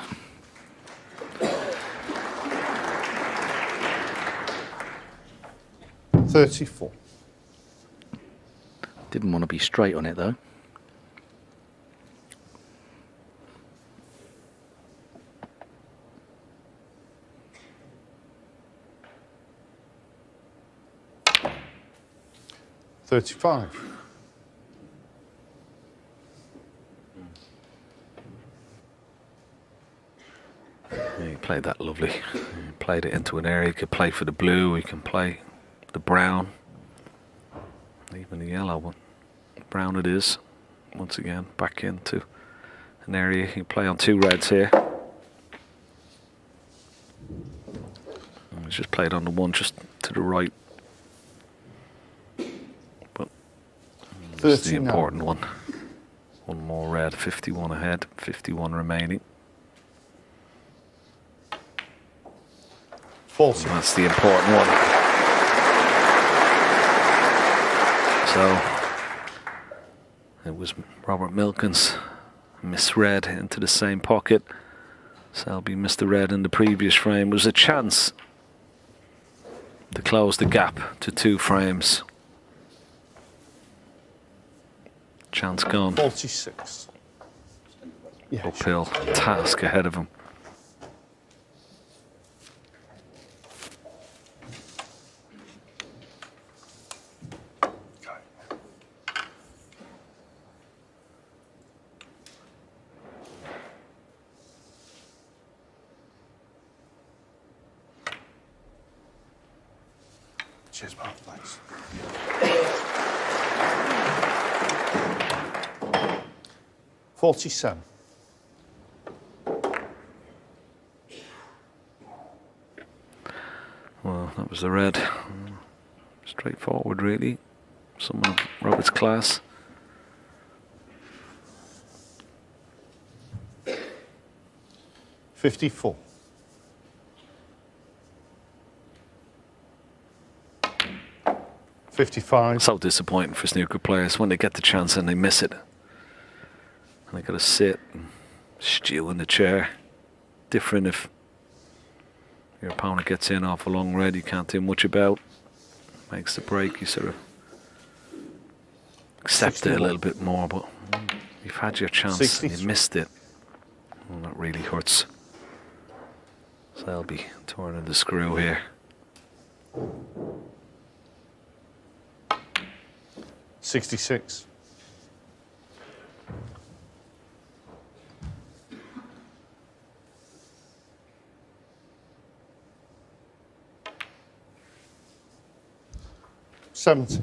$34.
Didn't want to be straight on it though.
35.
Yeah, he played that lovely. He played it into an area. He could play for the blue. He can play the brown. Even the yellow one. Brown it is. Once again, back into an area. He can play on 2 reds here. And he's just played on the one just to the right. But this is the important one. One more red. 51 ahead. 51 remaining.
40.
That's the important one. So it was Robert Milkins misread into the same pocket. Selby missed the red in the previous frame. It was a chance to close the gap to 2 frames. Chance gone.
46. Yeah,
Uphill task ahead of him.
Cheers, Mark. Thanks. 47.
Well, that was the red. Straightforward, really. Someone of Robert's class.
$54. $55.
So disappointing for snooker players when they get the chance and they miss it. And they got to sit and stew in the chair. Different if your opponent gets in off a long red you can't do much about. Makes the break, you sort of accept
61.
it a little bit more, but you've had your chance
63.
and you missed it. Well, that really hurts. Selby turning the screw here.
66. $70.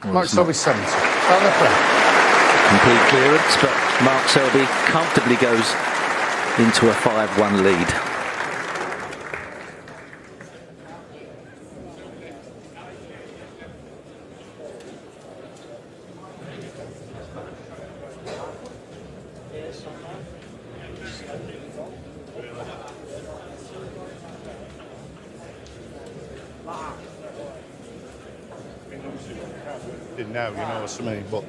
Mark Selby 70.
Complete clearance, but Mark Selby comfortably goes into a 5-1 lead.
Didn't know, you know what I mean, but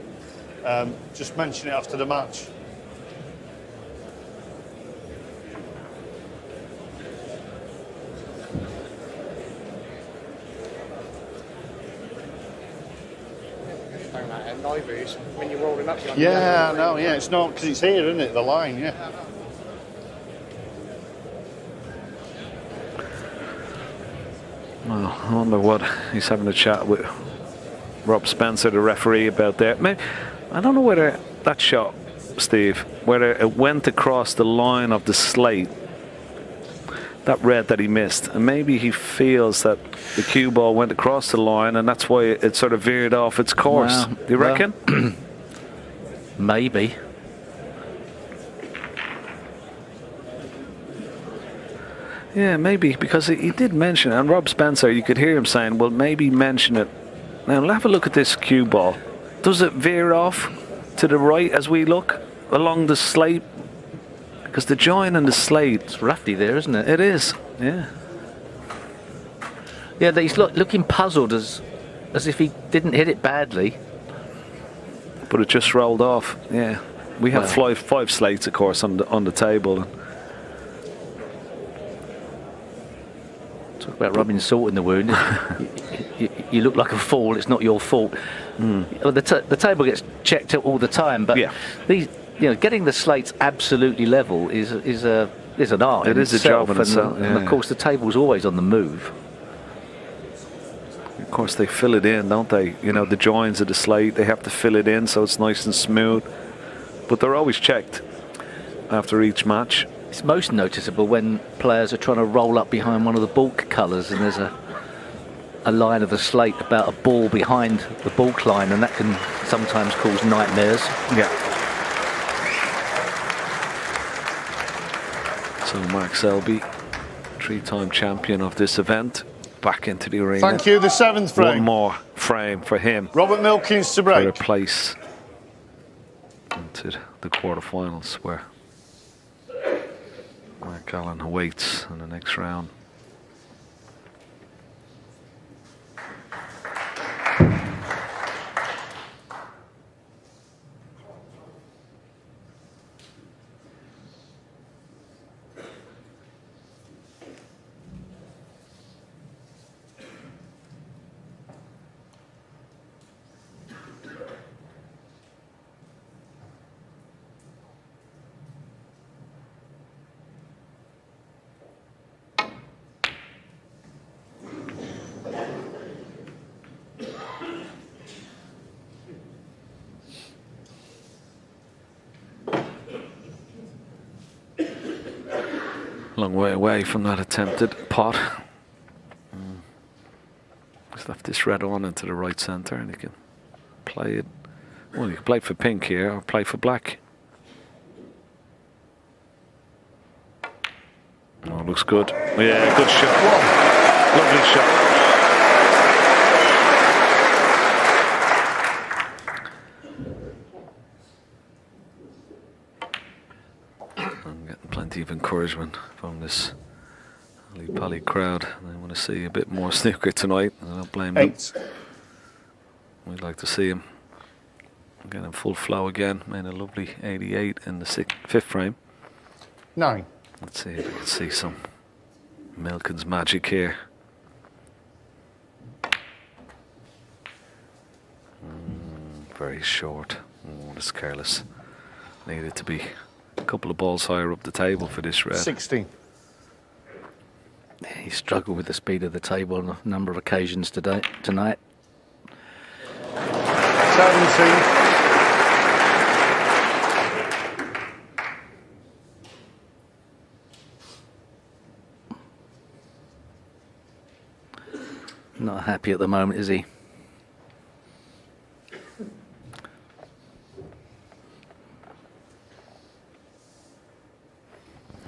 just mention it after the match.
When you're rolling up, you're on
Yeah, no, yeah, it's not, because it's here, isn't it, the line, yeah.
Well, I wonder what he's having a chat with Rob Spencer, the referee, about that. Maybe, I don't know whether that shot, Steve, whether it went across the line of the slate, that red that he missed, and maybe he feels that the cue ball went across the line and that's why it sort of veered off its course.
Well,
Do you reckon?
Maybe.
Yeah, maybe, because he did mention it, and Rob Spencer, you could hear him saying, well, maybe mention it. Now, have a look at this cue ball. Does it veer off to the right as we look along the slate? Because the join and the slate...
It's roughly there, isn't it?
It is, yeah.
Yeah, he's looking puzzled as if he didn't hit it badly.
But it just rolled off, yeah. We have
Well.
five slates, of course, on the table.
Talk about rubbing salt in the wound. you look like a fool. It's not your fault. Well, the table gets checked all the time, but
Yeah.
these, getting the slates absolutely level is an art.
It is a job in itself,
and of
yeah.
course the table's always on the move.
Of course, they fill it in, don't they? The joins of the slate, they have to fill it in so it's nice and smooth. But they're always checked after each match.
It's most noticeable when players are trying to roll up behind one of the balk colours and there's a line of the slate about a ball behind the balk line, and that can sometimes cause nightmares.
Yeah. So Mark Selby, 3-time champion of this event, back into the arena.
Thank you. The 7th frame.
One more frame for him
Robert Milkins to
for a
break.
place into the quarterfinals, where Mark Allen awaits in the next round. Long way away from that attempted pot. Just left this red on into the right centre, and you can play it. Well, you can play for pink here or play for black. Oh, looks good. Yeah, good shot. Lovely shot. I'm getting plenty of encouragement from this Pally crowd. They want to see a bit more snooker tonight. I don't blame them.
8.
We'd like to see him get in full flow again. Made a lovely 88 in the 5th frame.
9.
Let's see if we can see some Milkins magic here. Very short. Oh, that's careless. Needed to be a couple of balls higher up the table for this red.
16.
He struggled with the speed of the table on a number of occasions tonight.
17.
Not happy at the moment, is he?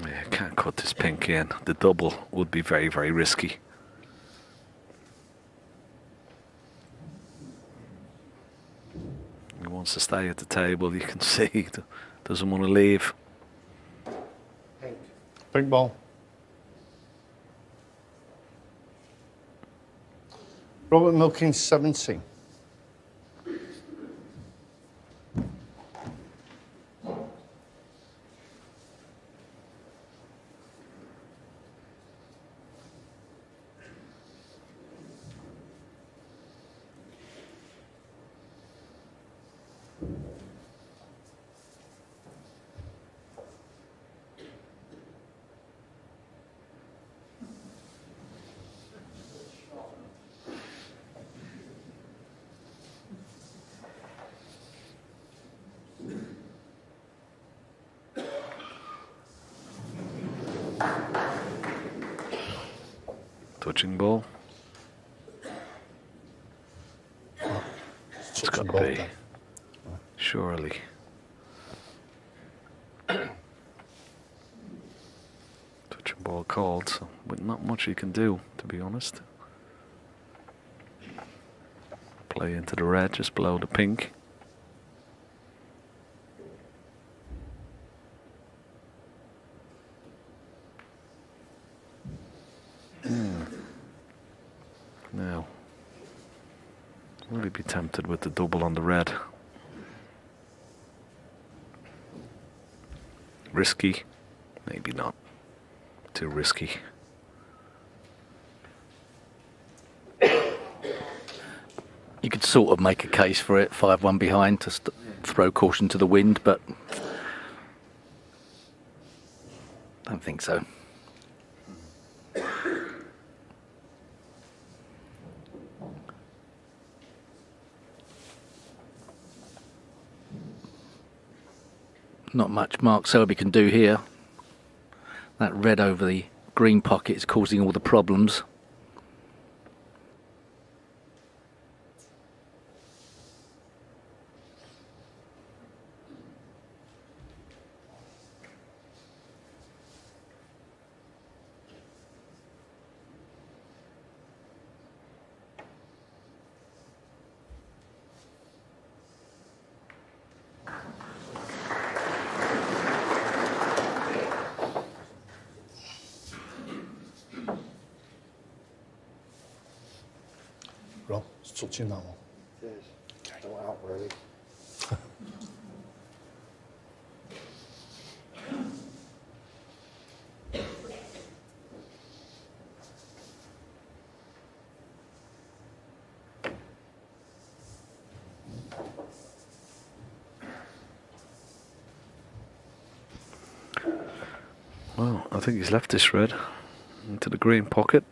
Yeah, can't cut this pink in. The double would be very, very risky. He wants to stay at the table. You can see he doesn't want to leave.
Pink ball. Robert Milkins, 17.
Touching ball. It's got to be. Surely. Touching ball called, so with not much you can do, to be honest. Play into the red just below the pink. Now, will he be tempted with the double on the red? Risky? Maybe not. Too risky.
You could sort of make a case for it, 5-1 behind to throw caution to the wind, but don't think so. Not much Mark Selby can do here. That red over the green pocket is causing all the problems.
Rob, it's touching that one.
Cheers. Don't out really.
Well, I think he's left this red into the green pocket.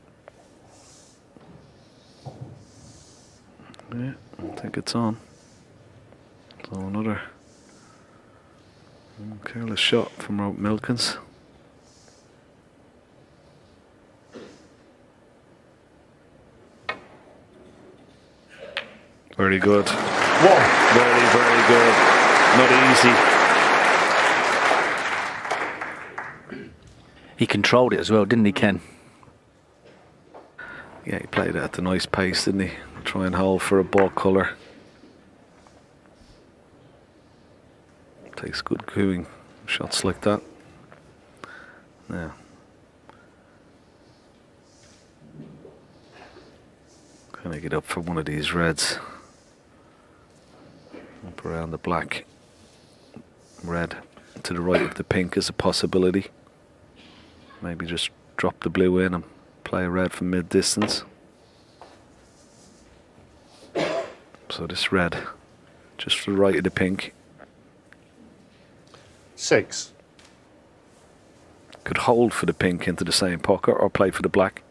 Yeah, I think it's on. So another careless shot from Milkins. Very good.
One.
Very, very good. Not easy.
He controlled it as well, didn't he, Ken?
Yeah, he played it at a nice pace, didn't he? Try and hold for a ball colour. Takes good cooing shots like that. Now, can I get up for one of these reds? Up around the black. Red to the right of the pink is a possibility. Maybe just drop the blue in and play a red from mid-distance. So this red, just to the right of the pink.
6.
Could hold for the pink into the same pocket or play for the black.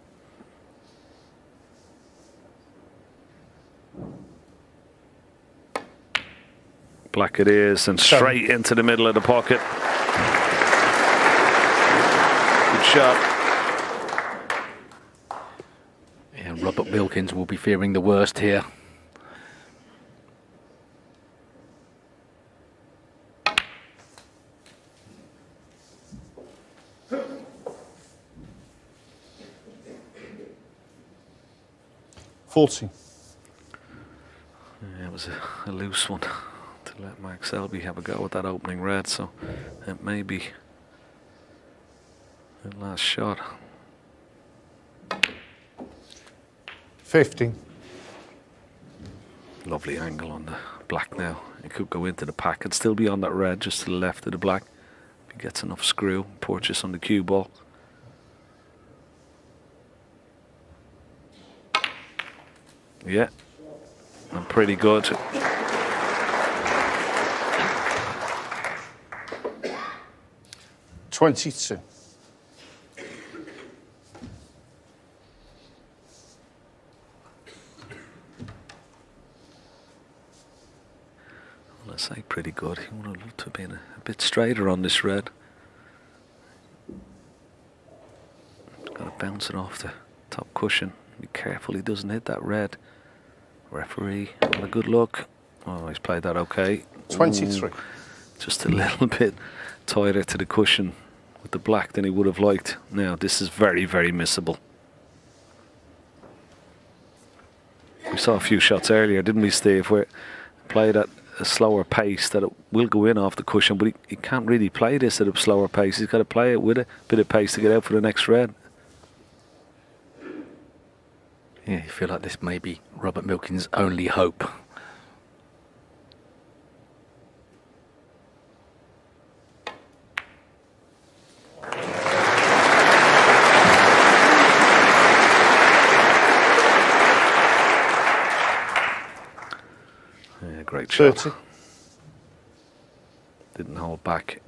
Black it is, and straight into the middle of the pocket. Good shot.
Yeah, Robert Milkins will be fearing the worst here.
$40.
Yeah, it was a loose one to let Mark Selby have a go at that opening red, so it may be the last shot.
50.
Lovely angle on the black now. It could go into the pack and still be on that red just to the left of the black. If he gets enough screw, purchase on the cue ball. Yeah, and pretty good.
$22.
Well, I say pretty good. He would have loved to have been a bit straighter on this red. Got to bounce it off the top cushion. Be careful he doesn't hit that red. Referee, have a good look. Oh, he's played that okay.
23.
Ooh, just a little bit tighter to the cushion with the black than he would have liked. Now, this is very, very missable. We saw a few shots earlier, didn't we, Steve, where played at a slower pace that it will go in off the cushion, but he can't really play this at a slower pace. He's got to play it with a bit of pace to get out for the next red.
Yeah, you feel like this may be Robert Milkins' only hope.
great shot.
30.
Didn't hold back.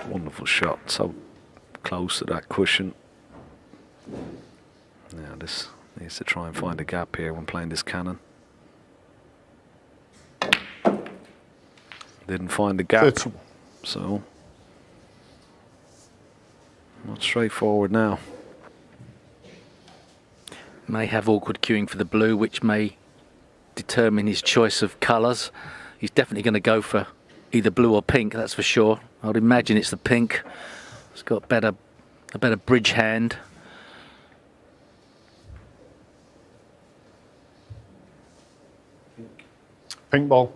Wonderful shot. So close to that cushion. Now this needs to try and find a gap here when playing this cannon. Didn't find the gap.
31.
So not straightforward now.
May have awkward cueing for the blue, which may determine his choice of colours. He's definitely going to go for either blue or pink, that's for sure. I'd imagine it's the pink. It's got a better bridge hand.
Pink ball.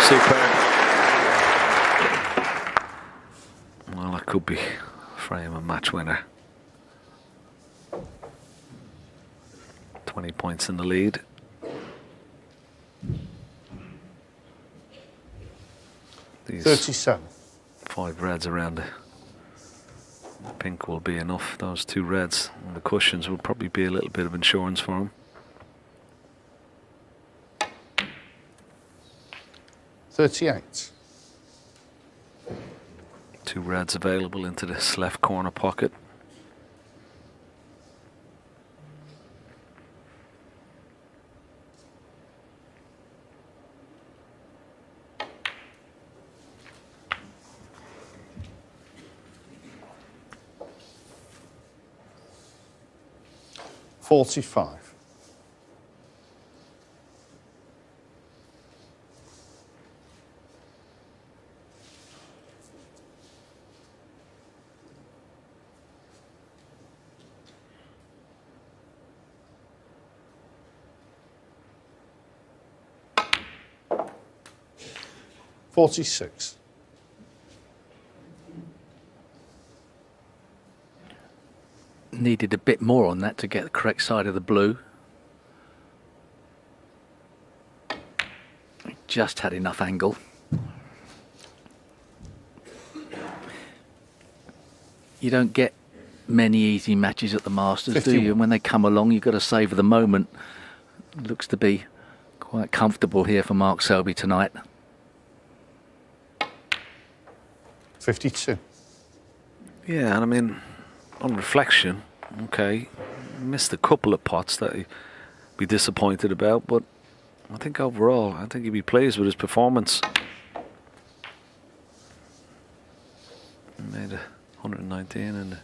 Superb. Well, that could be frame a match winner. 20 points in the lead. These
37.
5 reds around the pink will be enough. Those 2 reds and the cushions will probably be a little bit of insurance for him.
38.
2 reds available into this left corner pocket.
$45. $46.
Needed a bit more on that to get the correct side of the blue. Just had enough angle. You don't get many easy matches at the Masters,
51.
do you? And when they come along, you've got to savour the moment. Looks to be quite comfortable here for Mark Selby tonight.
52.
Yeah, and I mean, on reflection, okay, missed a couple of pots that he'd be disappointed about, but I think overall, I think he'd be pleased with his performance. He made 119 in the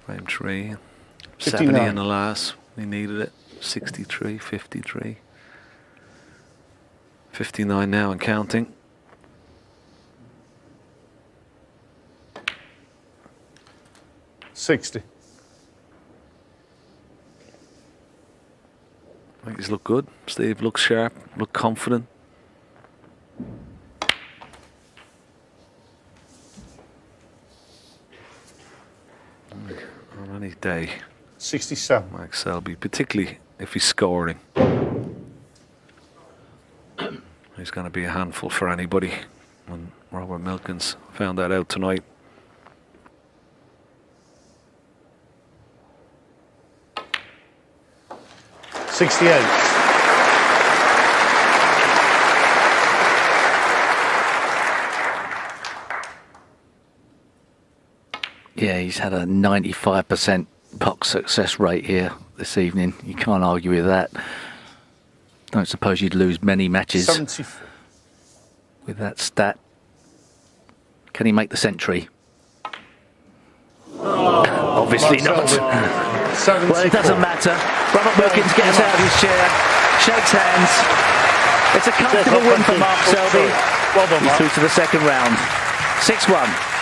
frame 3, 70 in
59.
the last. He needed it. 63, 53, 59 now and counting.
60.
I think he's looked good. Steve looks sharp, look confident. On any day,
67.
Mark Selby, particularly if he's scoring, he's going to be a handful for anybody. And Robert Milkins found that out tonight.
$68.
Yeah, he's had a 95% puck success rate here this evening. You can't argue with that. Don't suppose you'd lose many matches
74.
with that stat. Can he make the century? Obviously not.
74.
Well, it doesn't matter. Robert Milkins gets out of his chair, shakes hands. It's a comfortable win for Mark Selby.
Well done,
He's
Mark.
through to the second round. 6-1.